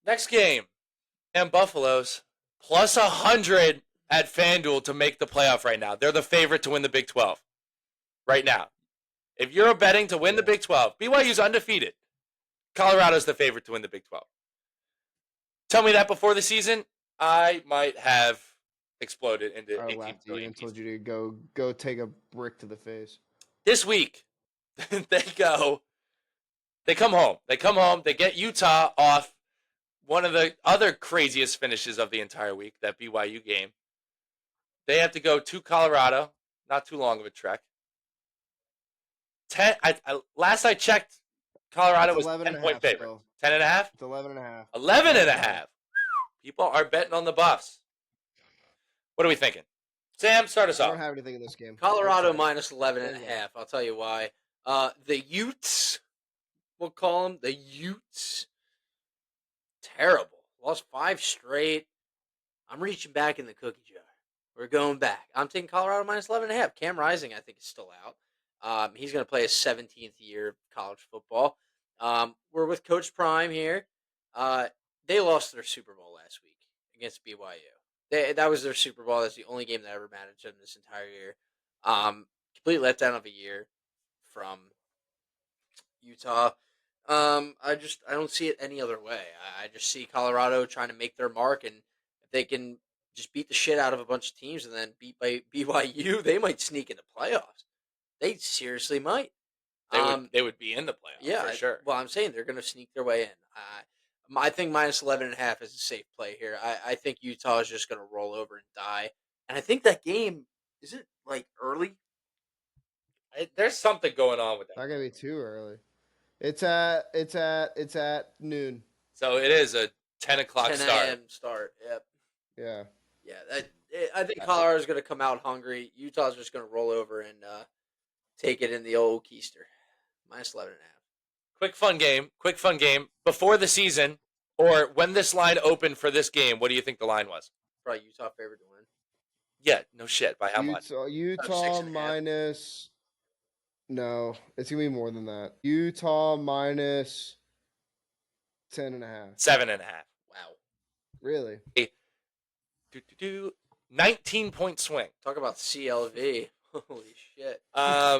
Next game, and Buffaloes plus 100 at FanDuel to make the playoff right now. They're the favorite to win the Big 12 right now. If you're betting to win the Big 12, BYU's undefeated. Colorado's the favorite to win the Big 12. Tell me that before the season, I might have exploded into 18 billion and told you to go take a brick to the face. This week, they come home. They get Utah off one of the other craziest finishes of the entire week, that BYU game. They have to go to Colorado. Not too long of a trek. Last I checked, Colorado was 10-point favorite. 10.5? It's 11.5. 11.5. People are betting on the Buffs. What are we thinking? Sam, start us off. I don't have anything in this game. Colorado minus 11.5. I'll tell you why. The Utes, we'll call them the Utes. Terrible. Lost 5 straight. I'm reaching back in the cookie jar. We're going back. I'm taking Colorado minus 11.5. Cam Rising, I think, is still out. He's going to play his 17th year of college football. We're with Coach Prime here. They lost their Super Bowl last week against BYU. That was their Super Bowl. That's the only game that ever mattered to them this entire year. Complete letdown of a year from Utah. I don't see it any other way. I just see Colorado trying to make their mark, and if they can just beat the shit out of a bunch of teams and then beat by BYU, they might sneak into playoffs. They seriously might. They would be in the playoffs, for sure. Well, I'm saying they're going to sneak their way in. I think minus 11.5 is a safe play here. I think Utah is just going to roll over and die. And I think that game, is it like early? There's something going on with that. Not going to be too early. It's at noon. So it is a 10 o'clock 10 start. 10 a.m. start, yep. Yeah. Yeah, I think Colorado's going to come out hungry. Utah's just going to roll over and take it in the old keister. Minus 11.5. Quick fun game. Before the season, or when this line opened for this game, what do you think the line was? Probably Utah favored to win. Yeah, no shit. By how much? Utah minus... No, it's going to be more than that. Utah minus 10.5. 7.5. Wow. Really? 19-point swing. Talk about CLV. Holy shit. Yeah,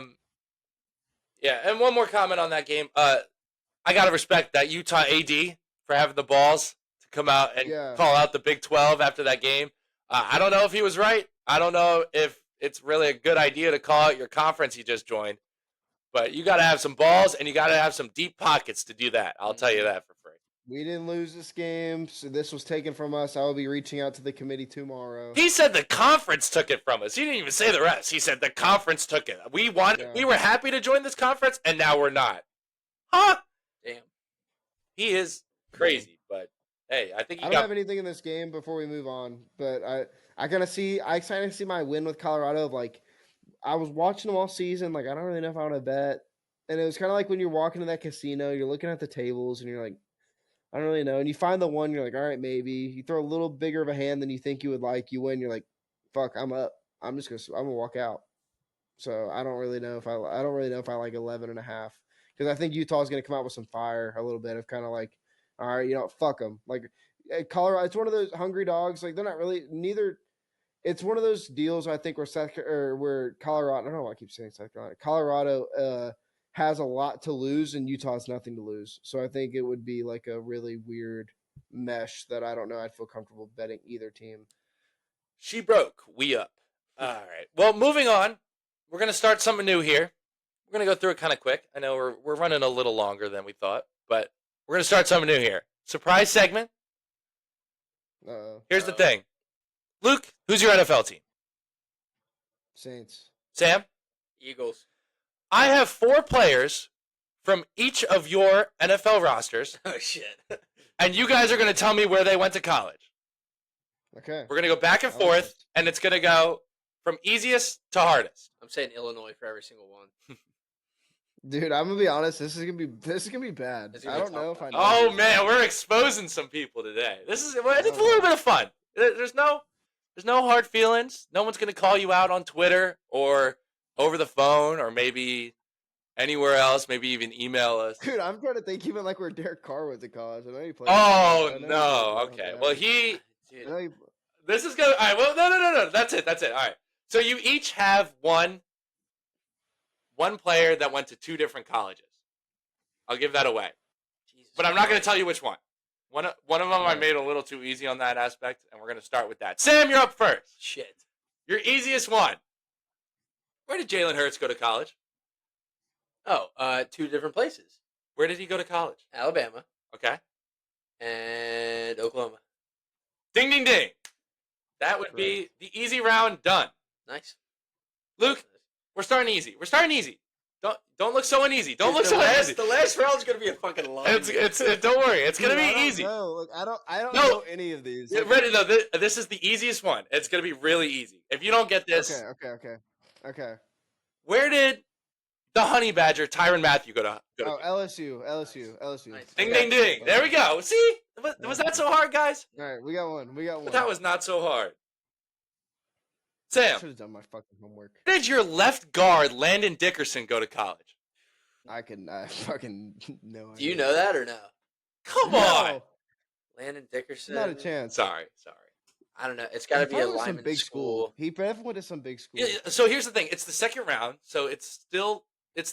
and one more comment on that game. I got to respect that Utah AD for having the balls to come out and call out the Big 12 after that game. I don't know if he was right. I don't know if it's really a good idea to call out your conference you just joined. But you got to have some balls and you got to have some deep pockets to do that. I'll tell you that for free. We didn't lose this game, so this was taken from us. I will be reaching out to the committee tomorrow. He said the conference took it from us. He didn't even say the rest. He said the conference took it. We were happy to join this conference, and now we're not. Huh? Damn. He is crazy, but hey, I think I don't have anything in this game before we move on, but I kind of see my win with Colorado. Of like, I was watching them all season. Like, I don't really know if I want to bet, and it was kind of like when you're walking to that casino, you're looking at the tables, and you're like, I don't really know. And you find the one, you're like, all right, maybe. You throw a little bigger of a hand than you think you would like. You win, you're like, fuck, I'm up. I'm gonna walk out. So I don't really know if I like 11 and a half because I think Utah's gonna come out with some fire a little bit of kind of like, all right, fuck them. Like Colorado, it's one of those hungry dogs. Like they're not really neither. It's one of those deals I think where Colorado. I don't know why I keep saying South Carolina. Colorado has a lot to lose and Utah has nothing to lose. So I think it would be like a really weird mesh that I don't know. I'd feel comfortable betting either team. She broke. We up. All right. Well, moving on. We're going to start something new here. We're going to go through it kind of quick. I know we're running a little longer than we thought, but we're going to start something new here. Surprise segment. Here's the thing. Luke, who's your NFL team? Saints. Sam? Eagles. I have 4 players from each of your NFL rosters, Oh, shit. and you guys are going to tell me where they went to college. Okay. We're going to go back and forth, and it's going to go from easiest to hardest. I'm saying Illinois for every single one. Dude, I'm gonna be honest. This is gonna be bad. It's gonna I be don't know tough. if I know. Oh these man, guys. we're exposing some people today. It's a little bit of fun. There's no hard feelings. No one's gonna call you out on Twitter or over the phone or maybe anywhere else. Maybe even email us. Dude, I'm trying to think even like where Derek Carr went to college. I know he played. Oh I know he no. played Okay. well, Well, Dude. I know he- This is good. All right. Well, no. That's it. All right. So you each have one player that went to 2 different colleges. I'll give that away. Jesus But I'm not going to Christ. tell you which one. One of them I Right. made a little too easy on that aspect, and we're going to start with that. Sam, you're up first. Shit. Your easiest one. Where did Jalen Hurts go to college? Oh, 2 different places. Where did he go to college? Alabama Okay. and Oklahoma. Ding, ding, ding. That would be the easy round done. Nice. Luke, we're starting easy. Don't look so uneasy. Don't look so uneasy. The last round's gonna be a fucking lie. Don't worry. It's gonna Dude, be easy. No, look, I don't No. know any of these. Yeah, ready? No, this is the easiest one. It's gonna be really easy. If you don't get this, Okay. where did the Honey Badger Tyrann Mathieu go to? Oh, LSU. Nice. Ding, ding, ding. There we go. See? Was that so hard, guys? All right, we got one. But that was not so hard. Sam, Should have done my fucking homework. where did your left guard, Landon Dickerson, go to college? I fucking no. Do you know that or no? Come on. Landon Dickerson. Not a chance. Sorry. I don't know. It's got to be a Some lineman big school. He definitely went to some big school. Yeah, so here's the thing. It's the second round, so it's the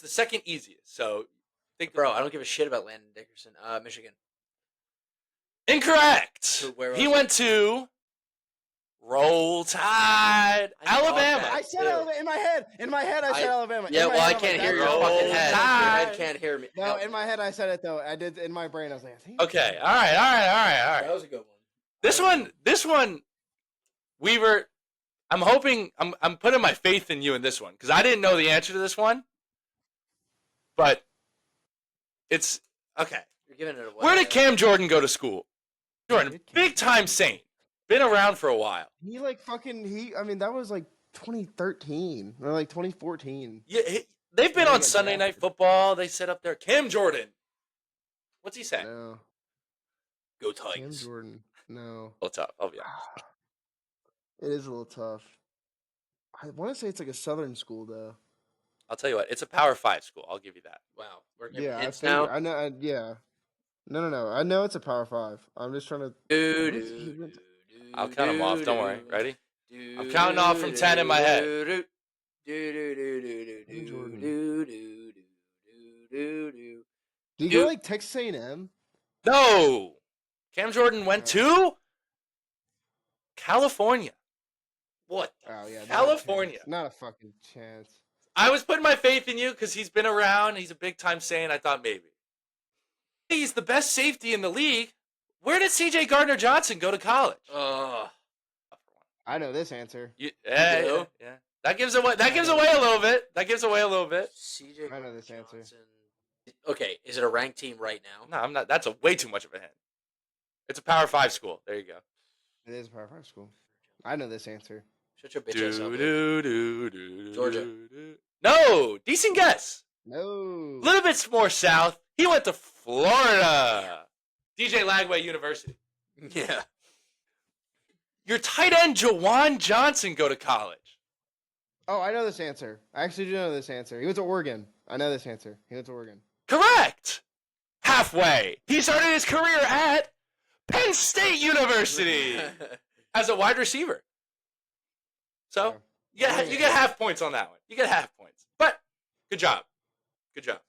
second easiest. So think Bro, I don't give a shit about Landon Dickerson. Michigan. Incorrect. Where He was went to Roll Tide, I thought Alabama. that. I said Alabama in my head. In my head, I said Alabama. Yeah, In my well, I head, I'm can't like, hear your that's fucking Roll head. Tide. Your head can't hear me. No, in my head, I said it though. I did in my brain. I was like, I think. Okay. All right. That was a good one. This one, Weaver. I'm hoping. I'm putting my faith in you in this one because I didn't know the answer to this one, but it's okay. You're giving it away. Where did Cam Jordan go to school? Jordan, big time Saint, been around for a while. He I mean, that was like 2013 or like 2014. Yeah, they've been Yeah, on he got Sunday Night drafted. Football. They set up there. Cam Jordan. What's he saying? No, Go Cam Tigers. Jordan. No, Well, tough. I'll be honest. it is a little tough. I want to say it's like a Southern school though. I'll tell you what. It's a Power 5 school. I'll give you that. Wow. We're giving Yeah, hints I now. know. Yeah. No. I know it's a Power 5. I'm just trying to. I'll count them off. Don't worry. Ready? I'm counting off from 10 in my head. Do you go like Texas A&M? No. Cam Jordan went to California. What? Oh yeah, California. Not a fucking chance. I was putting my faith in you because he's been around. He's a big time Saint. I thought maybe. He's the best safety in the league. Where did C.J. Gardner Johnson go to college? I know this answer. Yeah. That gives away a little bit. CJ I know this answer. Johnson. Okay, is it a ranked team right now? No, I'm not. That's way too much of a hint. It's a Power 5 school. There you go. It is Power 5 school. I know this answer. Shut your bitch ass up. Georgia. No, decent guess. No. A little bit more south. He went to Florida. DJ Lagway University. Yeah. Your tight end, Jawan Johnson, go to college. Oh, I know this answer. I actually do know this answer. He went to Oregon. I know this answer. He went to Oregon. Correct. Halfway. He started his career at Penn State University as a wide receiver. So, yeah, you get half points on that one. You get half points. But, good job. Good job.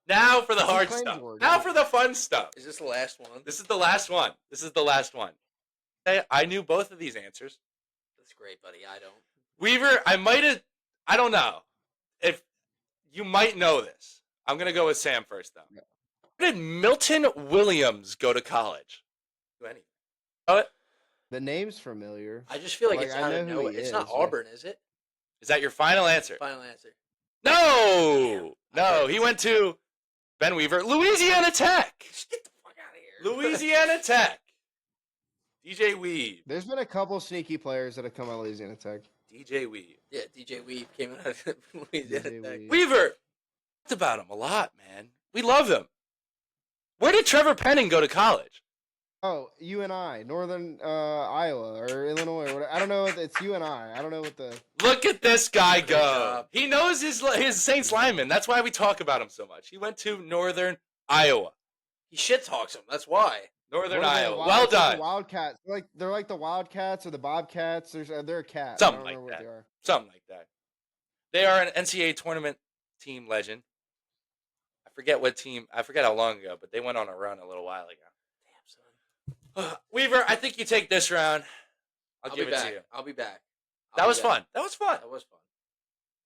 Now for the hard stuff. Now for the fun stuff. Is this the last one? This is the last one. This is the last one. I knew both of these answers. That's great, buddy. I don't. Weaver, I don't know. If you might know this. I'm going to go with Sam first, though. Where did Milton Williams go to college? Do anything. Oh, it? The name's familiar. I just feel like, Like, it's I out know of who nowhere. he It's is, not yeah. Auburn, is it? Is that your final answer? Final answer. No. No, he went to Ben Weaver, Louisiana Tech. Just get the fuck out of here. Louisiana Tech. DJ Weave. There's been a couple sneaky players that have come out of Louisiana Tech. DJ Weave. Yeah, DJ Weave came out of Louisiana DJ Tech. Weave. Weaver. Talked about him a lot, man. We love him. Where did Trevor Penning go to college? Oh, UNI, Northern Iowa or Illinois or whatever. I don't know. It's UNI. I don't know what the. Look at this guy go. job. He knows his Saints lineman. That's why we talk about him so much. He went to Northern Iowa. He shit talks him. That's why. Northern What are they, Iowa. Wild- Well it's like done. the Wildcats. They're like the Wildcats or the Bobcats. They're a cat. Something I don't like remember that. what they are. Something like that. They are an NCAA tournament team legend. I forget what team. I forget how long ago, but they went on a run a little while ago. Damn, son. Weaver, I think you take this round. I'll give be it back. to you. I'll be back. That was fun. That was fun. That was fun.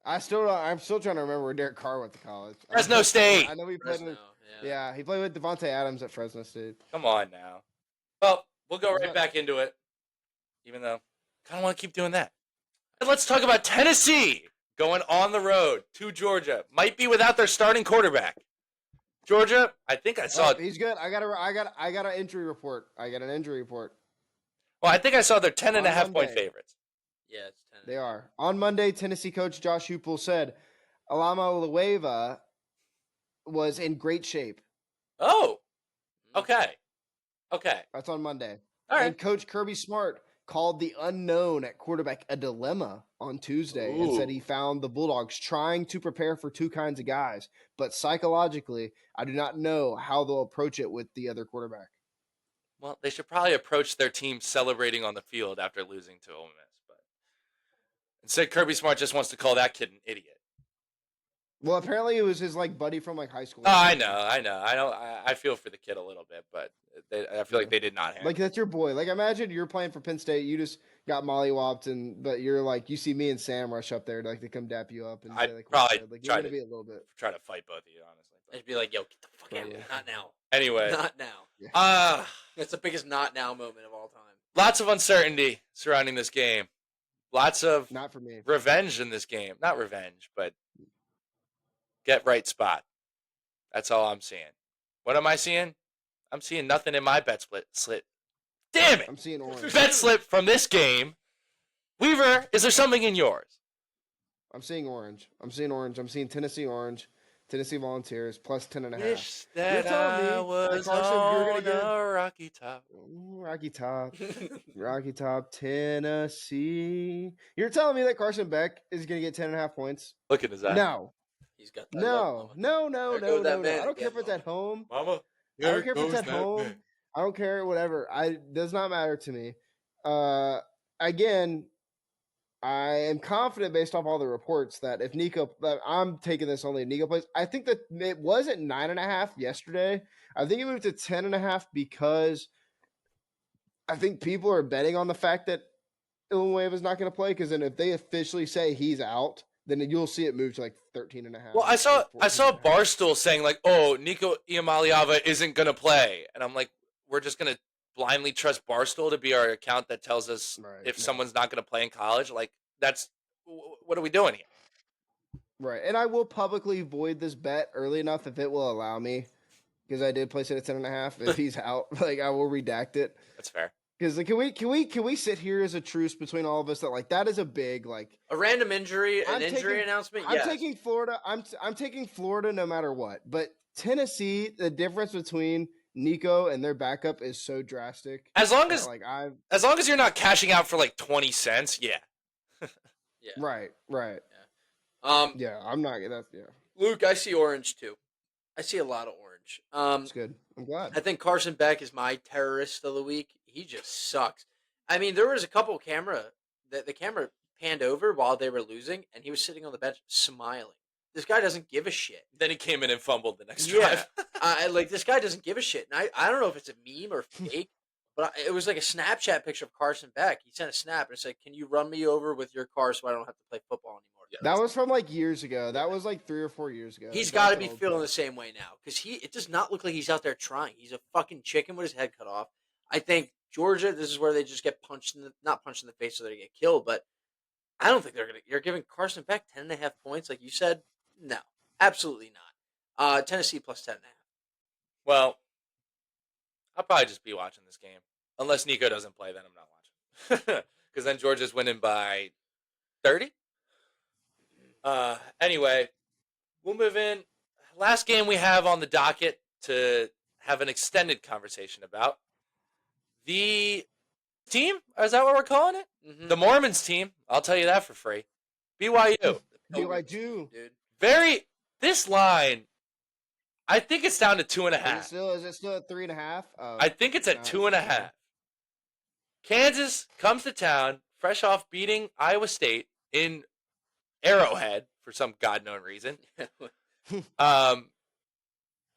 I'm still trying to remember where Derek Carr went to college. Fresno State. I know he played Fresno. with. Yeah. Yeah, he played with Devontae Adams at Fresno State. Come on now. Well, we'll go right back into it, even though I kind of want to keep doing that. And let's talk about Tennessee going on the road to Georgia. Might be without their starting quarterback. Georgia, I think I saw. He's good. I got an injury report. I got an injury report. Well, I think I saw their 10.5 point Monday. favorites. Yeah, it's 10. They are. On Monday, Tennessee coach Josh Heupel said Alama Lueva was in great shape. Oh, okay. Okay. That's on Monday. All right. And Coach Kirby Smart called the unknown at quarterback a dilemma on Tuesday and said Ooh. he found the Bulldogs trying to prepare for two kinds of guys. But psychologically, I do not know how they'll approach it with the other quarterback. Well, they should probably approach their team celebrating on the field after losing to Ole Miss. But instead, Kirby Smart just wants to call that kid an idiot. Well, apparently it was his buddy from high school. Oh, I know. I feel for the kid a little bit, but I feel like they did not handle. That's your boy. Imagine you're playing for Penn State. You just got mollywopped, but you're you see me and Sam rush up there to come dap you up and I'd say probably you're try gonna to be a little bit. try to fight both of you, honestly. I'd be like, yo, get the fuck out of Yeah. here. Not now. Anyway, Not now. uh That's the biggest not now moment of all time. lots of uncertainty surrounding this game. Lots of Not for me. revenge in this game. Not revenge, but get right spot. That's all I'm seeing. What am I seeing? I'm seeing nothing in my bet slip. Damn it! I'm seeing orange. Bet slip from this game. Weaver, is there something in yours? I'm seeing orange. I'm seeing Tennessee orange. Tennessee Volunteers plus 10.5. Wish that telling me I that was Carson, you're gonna on get- a rocky top. Ooh, Rocky Top, Tennessee. You're telling me that Carson Beck is going to get 10.5 points? Look at his eye. No. He's got that. No. There goes that man I don't care again, if it's at home. Mama. I don't care if it's at home. I don't care, whatever. Does not matter to me. Again, I am confident based off all the reports that that I'm taking this only if Nico plays. I think that it was at 9.5 yesterday. I think it moved to 10.5 because I think people are betting on the fact that Illinois is not going to play. Because then if they officially say he's out, then you'll see it move to 13.5. Well, I saw Barstool saying "Oh, Nico Iamaleava isn't gonna play," and I'm like, we're just gonna blindly trust Barstool to be our account that tells us Right, if no. someone's not gonna play in college. What are we doing here? Right, and I will publicly void this bet early enough if it will allow me, because I did place it at 10.5. If he's out, like I will redact it. That's fair. Because like, can we sit here as a truce between all of us that like that is a big like A random injury, an I'm injury taking- announcement. I'm Yes. taking Florida. I'm taking Florida no matter what. But Tennessee, the difference between Nico and their backup is so drastic. As long that, as like I as long as you're not cashing out for like 20 cents, yeah. Yeah. right. Yeah. I'm not. That's Luke, I see orange too. I see a lot of orange. It's good. I'm glad. I think Carson Beck is my terrorist of the week. He just sucks. I mean, there was a couple the camera panned over while they were losing, and he was sitting on the bench smiling. This guy doesn't give a shit. Then he came in and fumbled the next Yeah, drive. like this guy doesn't give a shit. And I don't know if it's a meme or fake, but it was like a Snapchat picture of Carson Beck. He sent a snap and it said, "Can you run me over with your car so I don't have to play football anymore?" Yeah, That was from like years ago. That was like 3 or 4 years ago. He's That's got to an be old feeling clip. the same way now because it does not look like he's out there trying. He's a fucking chicken with his head cut off. I think Georgia, this is where they just get not punched in the face so they get killed, but I don't think you're giving Carson Beck 10.5 points like you said. No, absolutely not. Tennessee plus 10.5. Well, I'll probably just be watching this game. Unless Nico doesn't play, then I'm not watching. Because then Georgia's winning by 30. Anyway, we'll move in. Last game we have on the docket to have an extended conversation about. The team? Is that what we're calling it? Mm-hmm. The Mormons team. I'll tell you that for free. BYU. BYU. Dude. This line, I think it's down to 2.5. Is it still at 3.5? I think it's at 2.5. Kansas comes to town, fresh off beating Iowa State in Arrowhead for some god-known reason.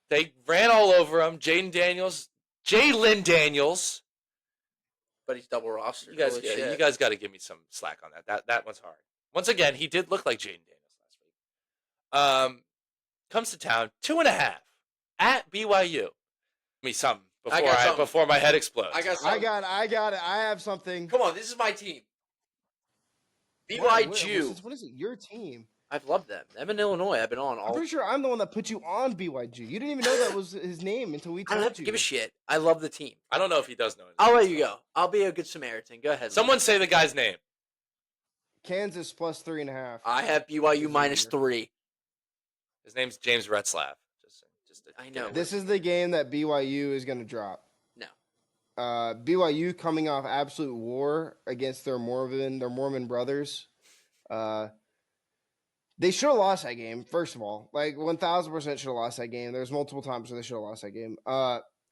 They ran all over him. Jalen Daniels. But he's double rostered. You guys, Holy shit. you guys got to give me some slack on that. That one's hard. Once again, he did look like Jaden Daniels last week. Comes to town, 2.5 at BYU. Give me something before my head explodes. I got something. I got it. I have something. Come on, this is my team. What BYU. is it? Your team? I've loved them. Them in Illinois. I've been on I'm all. pretty sure I'm the one that put you on BYG. You didn't even know that was his name until we I don't told have to you. give a shit. I love the team. I don't know if he does know it. I'll let you go. I'll be a good Samaritan. Go ahead. Someone say the guy's name. Kansas plus 3.5. I have BYU minus 3. His name's James Retzlaff. I know. This is the game that BYU is going to drop. No. BYU coming off absolute war against their Mormon brothers. They should have lost that game, first of all. Like, 1,000% should have lost that game. There's multiple times where they should have lost that game.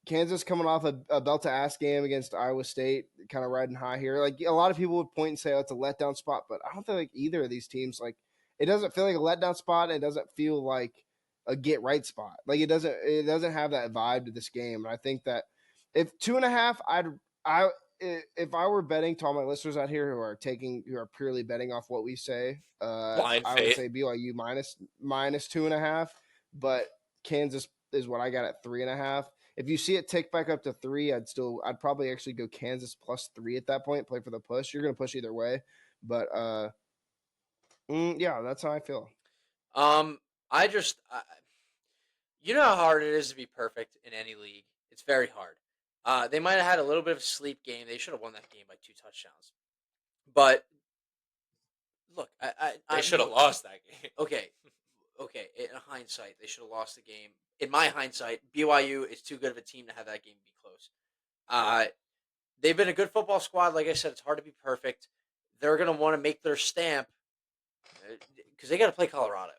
Kansas coming off a belt-to-ass game against Iowa State, kind of riding high here. Like, a lot of people would point and say, oh, it's a letdown spot, but I don't think like either of these teams, like, it doesn't feel like a letdown spot, and it doesn't feel like a get-right spot. Like, it doesn't have that vibe to this game. And I think that if 2.5, if I were betting to all my listeners out here who are purely betting off what we say, I would say BYU minus 2.5, but Kansas is what I got at 3.5. If you see it tick back up to 3, I'd probably actually go Kansas plus 3 at that point. Play for the push. You're gonna push either way, but yeah, that's how I feel. You know how hard it is to be perfect in any league. It's very hard. They might have had a little bit of a sleep game. They should have won that game by 2 touchdowns. But look, They should have lost that game. Okay. In hindsight, they should have lost the game. In my hindsight, BYU is too good of a team to have that game be close. They've been a good football squad. Like I said, it's hard to be perfect. They're going to want to make their stamp because they got to play Colorado.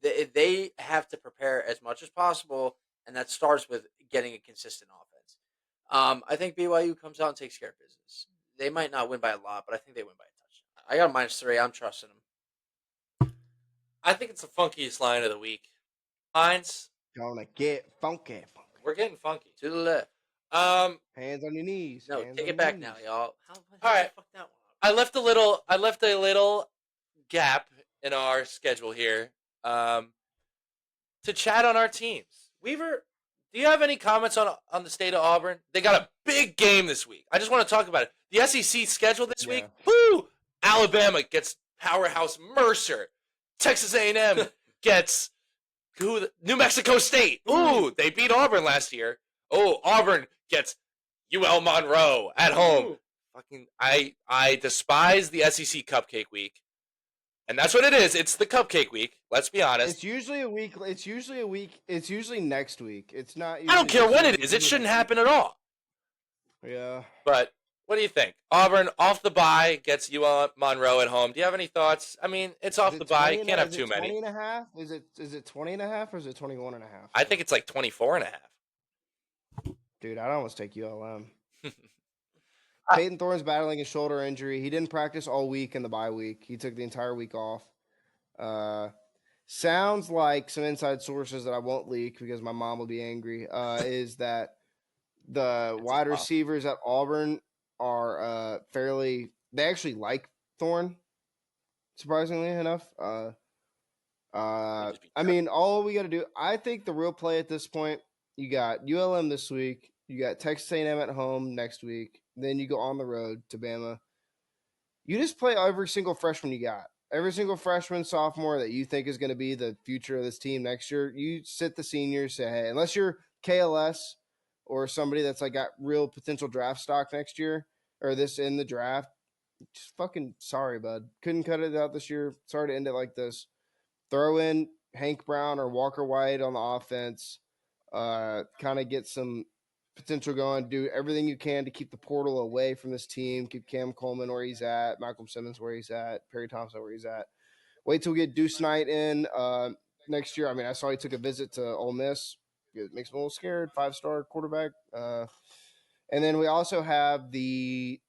They have to prepare as much as possible, and that starts with getting a consistent offense. I think BYU comes out and takes care of business. They might not win by a lot, but I think they win by a touchdown. I got a minus 3. I'm trusting them. I think it's the funkiest line of the week. Lines. Gonna get funky. We're getting funky. To the left. Hands on your knees. No, Hands take on it your back knees. now, y'all. How All right. fuck that one up? I left a little gap in our schedule here to chat on our teams. Weaver, do you have any comments on the state of Auburn? They got a big game this week. I just want to talk about it. The SEC schedule this week. Woo! Alabama gets powerhouse Mercer. Texas A&M gets New Mexico State. Ooh, they beat Auburn last year. Oh, Auburn gets UL Monroe at home. Ooh. Fucking, I despise the SEC Cupcake Week, and that's what it is. It's the Cupcake Week. Let's be honest. It's usually a week. It's usually next week. It's not. I don't Usually care this when week. it is. It shouldn't happen at all. Yeah. But what do you think? Auburn off the bye gets UL Monroe at home. Do you have any thoughts? I mean, it's off the bye. You can't have too many. 20 and a half? Is it 20 and a half or is it 21 and a half? I think it's like 24 and a half. Dude, I'd almost take ULM. Peyton Thorne's battling a shoulder injury. He didn't practice all week in the bye week. He took the entire week off. Sounds like some inside sources that I won't leak because my mom will be angry. Is that the wide receivers at Auburn are fairly? They actually like Thorne. Surprisingly enough. I mean, all we got to do. I think the real play at this point. You got ULM this week. You got Texas A&M at home next week. Then you go on the road to Bama. You just play every single freshman you got. Every single freshman, sophomore that you think is going to be the future of this team next year. You sit the seniors, say, hey, unless you're KLS or somebody that's like got real potential draft stock next year or this in the draft, just fucking sorry, bud. Couldn't cut it out this year. Sorry to end it like this. Throw in Hank Brown or Walker White on the offense. Kind of get some potential going. Do everything you can to keep the portal away from this team. Keep Cam Coleman where he's at. Malcolm Simmons where he's at. Perry Thompson where he's at. Wait till we get Deuce Knight in next year. I mean, I saw he took a visit to Ole Miss. It makes me a little scared. 5-star quarterback. And then we also have the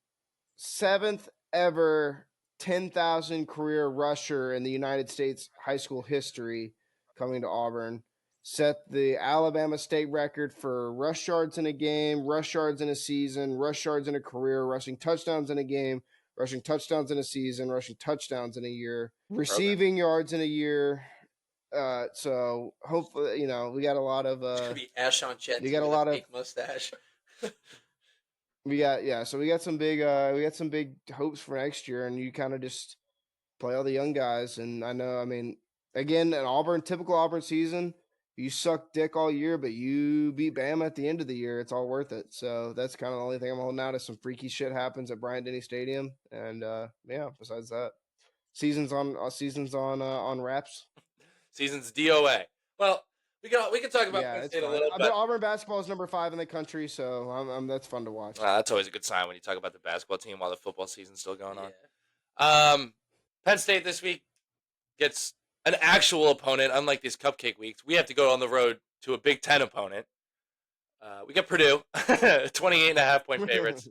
7th ever 10,000 career rusher in the United States high school history coming to Auburn. Set the Alabama state record for rush yards in a game, rush yards in a season, rush yards in a career, rushing touchdowns in a game, rushing touchdowns in a season, rushing touchdowns in a year, receiving yards in a year. So hopefully, we got a lot of. It's gonna be Ash on Chet. You got a lot of fake mustache. We got some big hopes for next year, and you kind of just play all the young guys. And I mean, again, an typical Auburn season, you suck dick all year, but you beat Bama at the end of the year. It's all worth it. So that's kind of the only thing I'm holding out. Is some freaky shit happens at Bryant-Denny Stadium, and besides that, season's on wraps. Season's DOA. Well, we can talk about Penn State a little bit. But Auburn basketball is number 5 in the country, so that's fun to watch. That's always a good sign when you talk about the basketball team while the football season's still going on. Penn State this week gets an actual opponent, unlike these cupcake weeks. We have to go on the road to a Big Ten opponent. We got Purdue, 28.5-point favorites.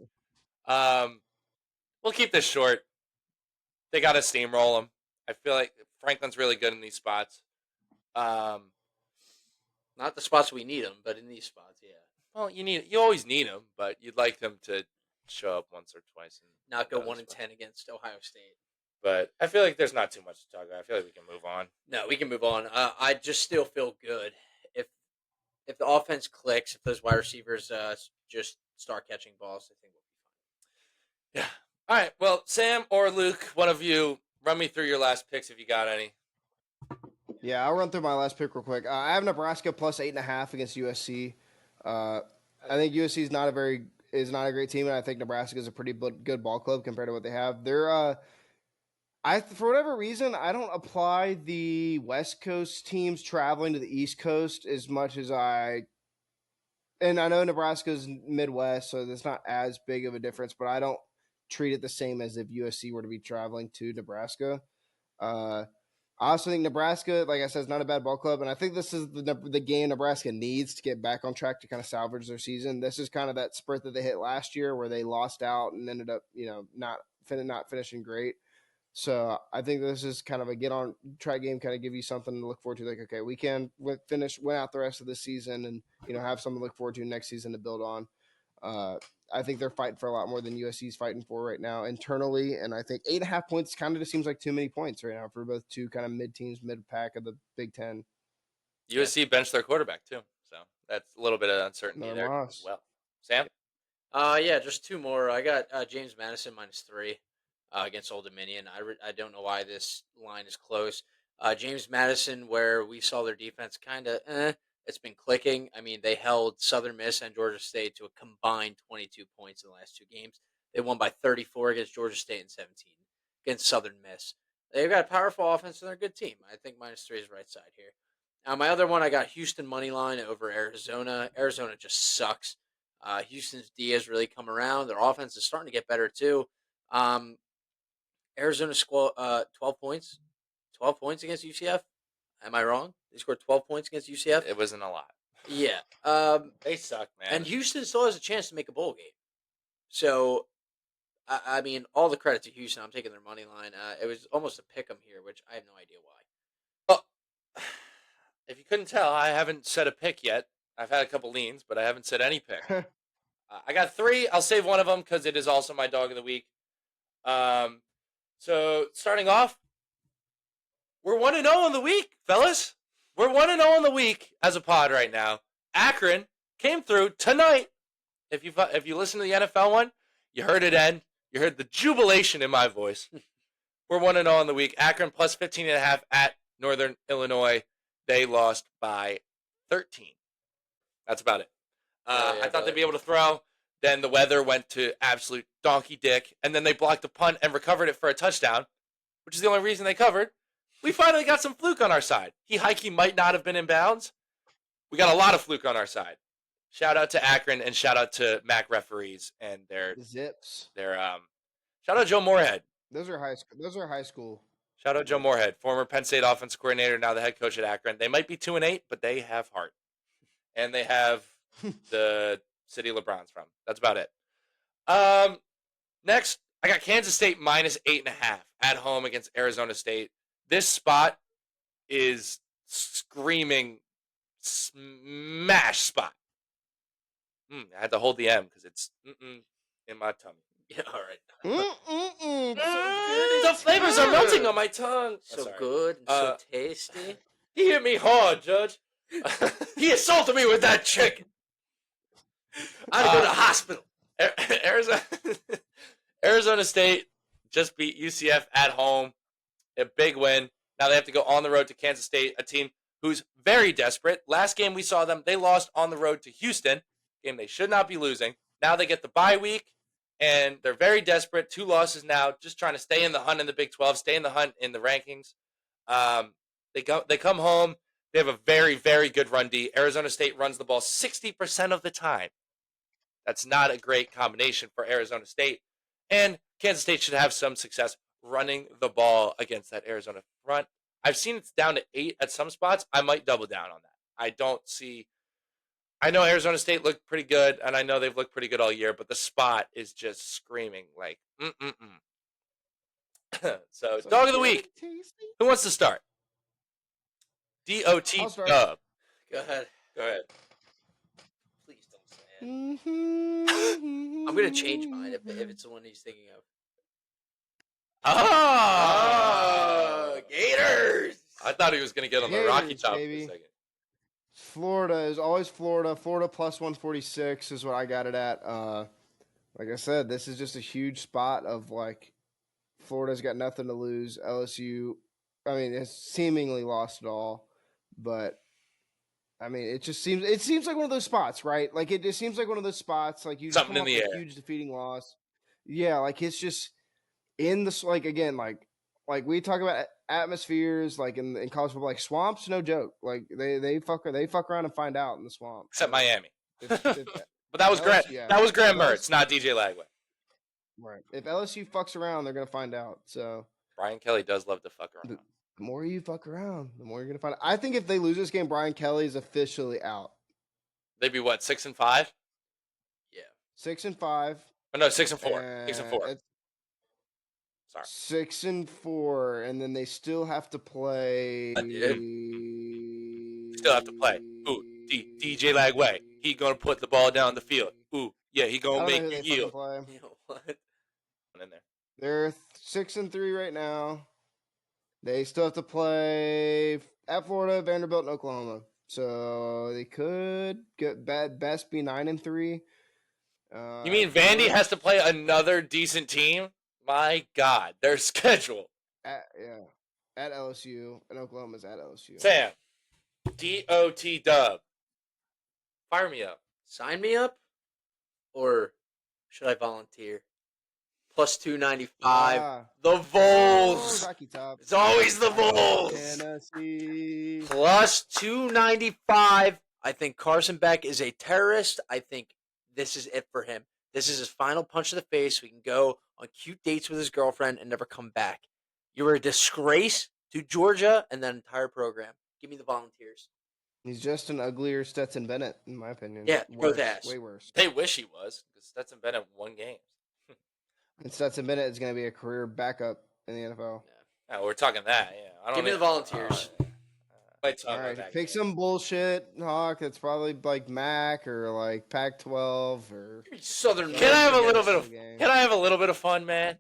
We'll keep this short. They got to steamroll them. I feel like Franklin's really good in these spots. Not the spots we need them, but in these spots, yeah. Well, you always need them, but you'd like them to show up once or twice and not go 1-10 against Ohio State. But I feel like there's not too much to talk about. I feel like we can move on. No, we can move on. I just still feel good if the offense clicks, if those wide receivers just start catching balls. I think we'll be fine. Yeah. All right. Well, Sam or Luke, one of you, run me through your last picks if you got any. Yeah, I'll run through my last pick real quick. I have Nebraska plus 8.5 against USC. I think USC is not a great team, and I think Nebraska is a pretty good ball club compared to what they have. They're for whatever reason, I don't apply the West Coast teams traveling to the East Coast as much as and I know Nebraska's Midwest, so there's not as big of a difference, but I don't treat it the same as if USC were to be traveling to Nebraska. I also think Nebraska, like I said, is not a bad ball club, and I think this is the game Nebraska needs to get back on track to kind of salvage their season. This is kind of that spurt that they hit last year where they lost out and ended up, not finishing great. So I think this is kind of a get on track game, kind of give you something to look forward to. Like, okay, we can win out the rest of the season and, have something to look forward to next season to build on. I think they're fighting for a lot more than USC is fighting for right now internally. And I think 8.5 points kind of just seems like too many points right now for both two kind of mid-teams, mid-pack of the Big Ten. USC benched their quarterback too. So that's a little bit of uncertainty there as well. Sam? Yeah, just two more. I got James Madison -3 against Old Dominion. I don't know why this line is close. James Madison, where we saw their defense kind of, it's been clicking. I mean, they held Southern Miss and Georgia State to a combined 22 points in the last 2 games. They won by 34 against Georgia State and 17 against Southern Miss. They've got a powerful offense and they're a good team. I think -3 is the right side here. My other one, I got Houston money line over Arizona. Arizona just sucks. Houston's D has really come around. Their offense is starting to get better too. Um, Arizona scored 12 points. 12 points against UCF. Am I wrong? They scored 12 points against UCF. It wasn't a lot. Yeah. They suck, man. And Houston still has a chance to make a bowl game. So, I mean, all the credit to Houston. I'm taking their money line. It was almost a pick 'em here, which I have no idea why. Well, if you couldn't tell, I haven't said a pick yet. I've had a couple leans, but I haven't said any pick. I got 3. I'll save one of them because it is also my dog of the week. So starting off, we're 1-0 on the week, fellas. We're 1-0 on the week as a pod right now. Akron came through tonight. If you listen to the NFL one, you heard it end. You heard the jubilation in my voice. We're 1-0 on the week. Akron plus 15.5 at Northern Illinois. They lost by 13. That's about it. I thought they'd be able to throw. Then the weather went to absolute donkey dick. And then they blocked a punt and recovered it for a touchdown, which is the only reason they covered. We finally got some fluke on our side. He might not have been in bounds. We got a lot of fluke on our side. Shout out to Akron and shout out to MAC referees and their Zips. Shout out Joe Moorhead. Those are high school. Shout out Joe Moorhead, former Penn State offensive coordinator, now the head coach at Akron. They might be 2-8, but they have heart, and they have the city LeBron's from. That's about it. Next, I got Kansas State minus 8.5 at home against Arizona State. This spot is screaming smash spot. I had to hold the M because it's in my tummy. Yeah, all right. The flavors are melting on my tongue. So good and so tasty. He hit me hard, Judge. He assaulted me with that chicken. I had to go to the hospital. Arizona State just beat UCF at home. A big win. Now they have to go on the road to Kansas State, a team who's very desperate. Last game we saw them, they lost on the road to Houston, game they should not be losing. Now they get the bye week, and they're very desperate. 2 losses now, just trying to stay in the hunt in the Big 12, stay in the hunt in the rankings. They come home. They have a very, very good run D. Arizona State runs the ball 60% of the time. That's not a great combination for Arizona State. And Kansas State should have some success running the ball against that Arizona front. I've seen it's down to 8 at some spots. I might double down on that. I know Arizona State looked pretty good, and I know they've looked pretty good all year, but the spot is just screaming like, So, dog of the week. Who wants to start? DOT I'll start. Dub. Go ahead. Please don't say it. I'm I'm going to change mine if it's the one he's thinking of. Gators. I thought he was going to get on the Rocky Gators, Top baby. for a second. Florida is always Florida. Florida plus 146 is what I got it at. Like I said, this is just a huge spot of like Florida's got nothing to lose. LSU, I mean, it's seemingly lost it all, but I mean, it seems like one of those spots, right? Like it just seems like one of those spots, like you just Something come in off the a air. huge defeating loss. Yeah, like it's just in the like again, like we talk about atmospheres, like in college football, like swamps, no joke. Like they fuck around and find out in the swamp. Except Miami. If, But that was Grant. yeah. That was Graham Unless- Mertz, not DJ Lagway. right. If LSU fucks around, they're gonna find out. So Brian Kelly does love to fuck around. the more you fuck around, the more you're gonna find out. I think if they lose this game, Brian Kelly's officially out. They'd be what, 6-5? Yeah. 6-5. Oh, no, 6-4. 6-4. Sorry. 6-4, and then they still have to play. Still have to play. Ooh, DJ Lagway. He gonna put the ball down the field. Ooh, yeah, he I gonna don't know make who you they fucking yield. play. You know what? In there. They're 6-3 right now. They still have to play at Florida, Vanderbilt, and Oklahoma. So they could get best be 9-3. You mean Vandy has to play another decent team? My God, their schedule. Yeah. at LSU, and Oklahoma's at LSU. Sam, DOT dub. Fire me up. Sign me up, or should I volunteer? Plus 295. The Vols. Rocky Top. It's always the Vols. Tennessee. Plus 295. I think Carson Beck is a terrorist. I think this is it for him. This is his final punch to the face. We can go on cute dates with his girlfriend and never come back. You were a disgrace to Georgia and that entire program. Give me the Volunteers. He's just an uglier Stetson Bennett, in my opinion. Yeah, worse, both ass. way worse. They wish he was, because Stetson Bennett won games. And Stetson Bennett is going to be a career backup in the NFL. Yeah, we're talking that. Yeah, I don't Give me the Volunteers. All right, pick some bullshit, Hawk. That's probably like MAC or like Pac-12 or Southern. Can I have a little bit of? Can I have a little bit of fun, man?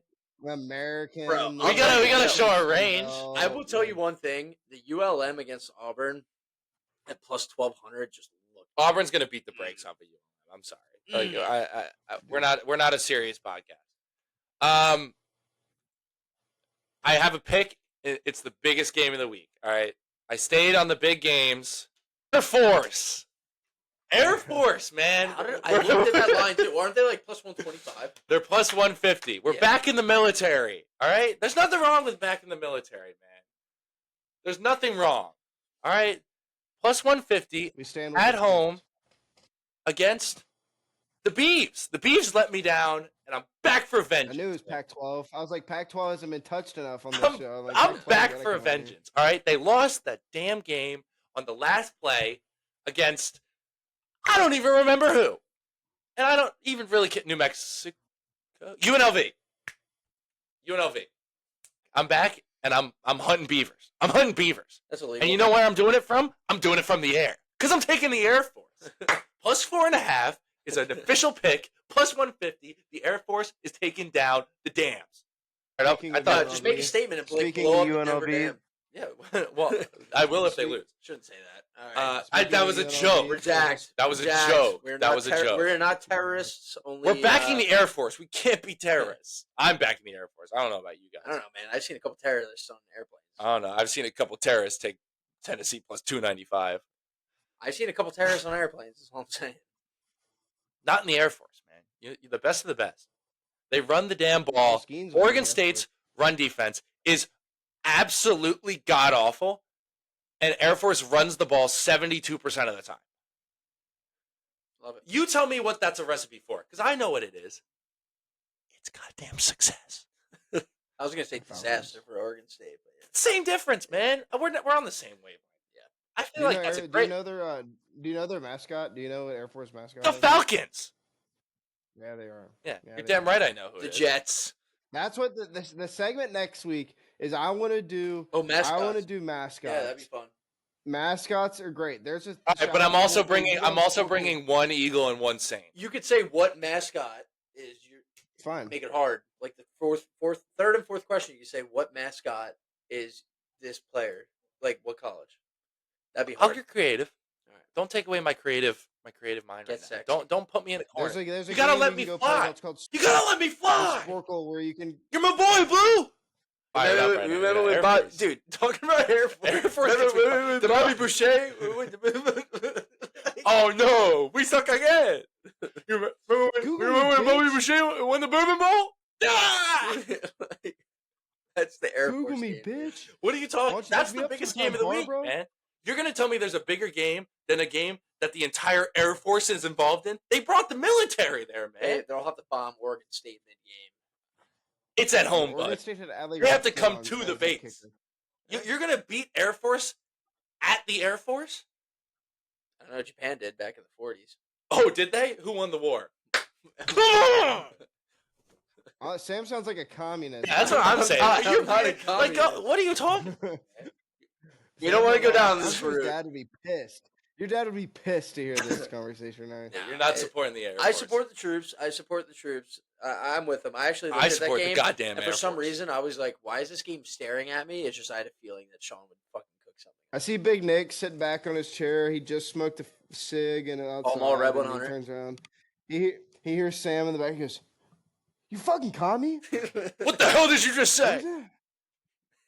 American. Bro, We gotta show our range. I will tell you one thing: the ULM against Auburn at plus 1,200 just look. Auburn's gonna beat the brakes off of you. I'm sorry. Like, we're not a serious podcast. I have a pick. It's the biggest game of the week. All right. I stayed on the big games. Air Force. Air Force, man. I looked at that line too. Aren't they like plus 125? They're plus 150. We're back in the military. All right. There's nothing wrong with back in the military, man. There's nothing wrong. All right. Plus 150 we stand at home against the Beavs. The Beavs let me down, and I'm back for vengeance. I knew it was Pac-12. I was like, Pac-12 hasn't been touched enough on this show. Like, I'm back for a vengeance. All right. They lost that damn game on the last play against, I don't even remember who. And I don't even really get New Mexico. UNLV. I'm back, and I'm hunting beavers. That's illegal. And you know where I'm doing it from? I'm doing it from the air. Because I'm taking the Air Force. Plus 4.5 is an official pick. Plus 150. The Air Force is taking down the dams. I thought just make a statement and Speaking blow of up the Denver UNLV. Dam. Yeah, well, I will if they lose. Shouldn't say that. All right. That was a joke. We're jacked. That was a Jacked. joke. We're That not was a joke. We're not terrorists. Only We're backing the Air Force. We can't be terrorists. I'm backing the Air Force. I don't know about you guys. I don't know, man. I've seen a couple terrorists on airplanes. I don't know. I've seen a couple terrorists take Tennessee plus 295. I've seen a couple terrorists on airplanes. That's all I'm saying. Not in the Air Force, man. You're the best of the best. They run the damn ball. Oregon State's run defense is absolutely god awful, and Air Force runs the ball 72% of the time. Love it. You tell me what that's a recipe for, because I know what it is. It's goddamn success. I was gonna say disaster for Oregon State, but yeah. Same difference, man. We're on the same wavelength. Yeah, I feel like that's a great. Do you know their mascot? Do you know what Air Force mascot? The is? Falcons. Yeah, they are. Yeah, Yeah, you're they damn are. right. I know who The it is. Jets. That's what the segment next week is. I want to do. Mascots. I want to do mascots. Yeah, that'd be fun. Mascots are great. There's a. All right, but I'm also bringing one eagle and one saint. You could say what mascot is your. Fine. Make it hard. Like the third and fourth question, you say what mascot is this player? Like what college? That'd be hard. I'll get creative. All right. Don't take away my creative mind Get right sexy. now. Don't put me in a corner. There's a You gotta game let you me can go play fly. that's called You gotta let me fly. Sporkle, where you can. You're my boy, Blue. Fired up right now. Remember Yeah, when Air Bob, Force. dude, talking about Air Force. Air Force Remember gets me- Bobby Boucher? Oh no, we suck again. You remember when Bobby Boucher won the Bourbon Bowl? Ah! That's the Air Google Force me, game. bitch. What are you Why talking? don't you That's look me the up biggest sometime, game of the week, Barbro? man. You're gonna tell me there's a bigger game than a game that the entire Air Force is involved in? They brought the military there, man. They'll have to bomb Oregon State mid-game. It's at home, Oregon bud. State had Adley You have to Rutschman come on to as the a base. kicker. You're gonna beat Air Force at the Air Force? I don't know what Japan did back in the 40s. Oh, did they? Who won the war? Come on! Sam sounds like a communist. Yeah, that's what I'm saying. I'm not a Like, communist. what are you talking? You don't want to go down I'm this sure your route. dad would be pissed. Your dad would be pissed to hear this conversation. Right? You're not supporting the Air Force. I support the troops. I'm with them. I actually looked I at support that the game, goddamn and Air for some Force. reason, I was like, "Why is this game staring at me?" It's just I had a feeling that Sean would fucking cook something. I see Big Nick sitting back on his chair. He just smoked a cig and outside. Mall Red and 100. He turns around. He hears Sam in the back. He goes, "You fucking commie? What the hell did you just What is say?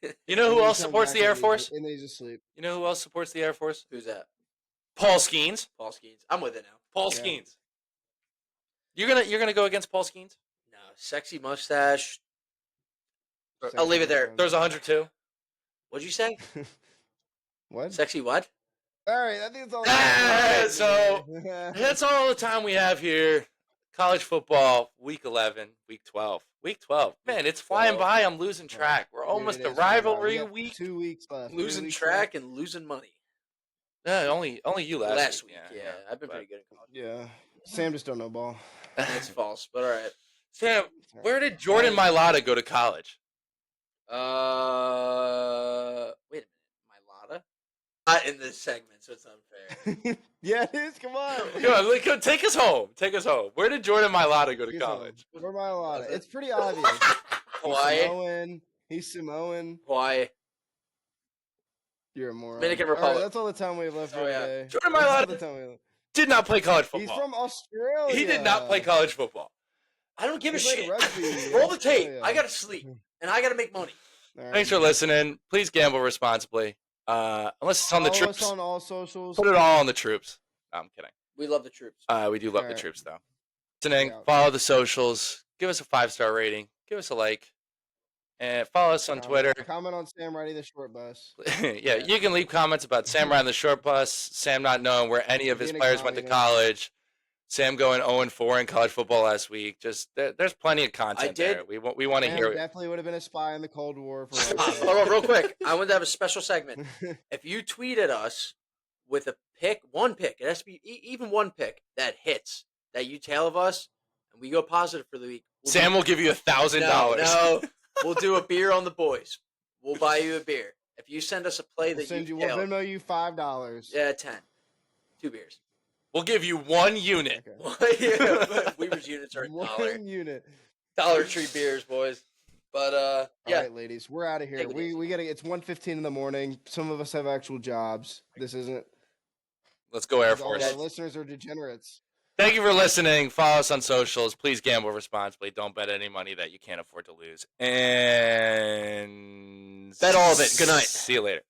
that?" You know who else supports the Air Force? And then he's asleep. You know who else supports the Air Force? Who's that? Paul Skeens. Paul Skeens. I'm with it now. Paul Yeah. Skeens. You're gonna go against Paul Skeens? No, sexy mustache. I'll leave it there. There's 102. What'd you say? What? Sexy what? All right, I think that's all. So that's all the time we have here. College football, week 11, week 12. Week 12. Man, it's flying by. I'm losing track. We're almost Dude, the it is flying by. rivalry We got week. 2 weeks left. Losing 2 weeks track and losing money. Yeah, only you last week. Yeah, I've been pretty good at college. left. Yeah. Sam just don't know ball. That's false, but all right. Sam, where did Jordan Mailata go to college? Wait a minute, Mailata? Not in this segment, so it's unfair. Yeah, it is. Come on. Come on, take us home. Take us home. Where did Jordan Mailata go to He's college? Where am I allowed? It's pretty obvious. Hawaii. He's Samoan. Hawaii. You're a moron. Dominican All right, Republic. that's all the time we have left for yeah. today. Jordan That's all Mailata the time we have. did not play college He's football. from Australia. He did not play college football. I don't give He a played shit. rugby in Roll the tape. Australia. I gotta sleep, and I gotta make money. All right. Thanks for listening. Please gamble responsibly. Unless it's on the Follow us troops. on all socials. Put it all on the troops. No, I'm kidding. We love the troops. We do love the Alright. troops, though. Listening, Yeah. follow the socials. Give us a 5-star rating. Give us a like. And follow us on Twitter. Comment on Sam riding the short bus. Yeah, you can leave comments about Sam riding the short bus, Sam not knowing where any of his Being a players went to communist. college, Sam going 0-4 in college football last week. Just there's plenty of content did- there. We want to Sam hear it. definitely would have been a spy in the Cold War. For Hold on, real quick. I wanted to have a special segment. If you tweet at us with a pick, one pick, it has to be even one pick that hits, that you tell of us, and we go positive for the week. Sam will give you $1,000. No, we'll do a beer on the boys. We'll buy you a beer. If you send us a play that we'll you Venmo you $5. yeah, 10. 2 beers. We'll give you 1 unit. Okay. Yeah, Weaver's units are $1. One unit. Dollar Tree beers, boys. But yeah, All right, ladies, we're out of here. Take it easy. We gotta. It's 1:15 in the morning. Some of us have actual jobs. This isn't. Let's go Air All Force. our listeners are degenerates. Thank you for listening. Follow us on socials. Please gamble responsibly. Don't bet any money that you can't afford to lose. And Bet all of it. Good night. See you later.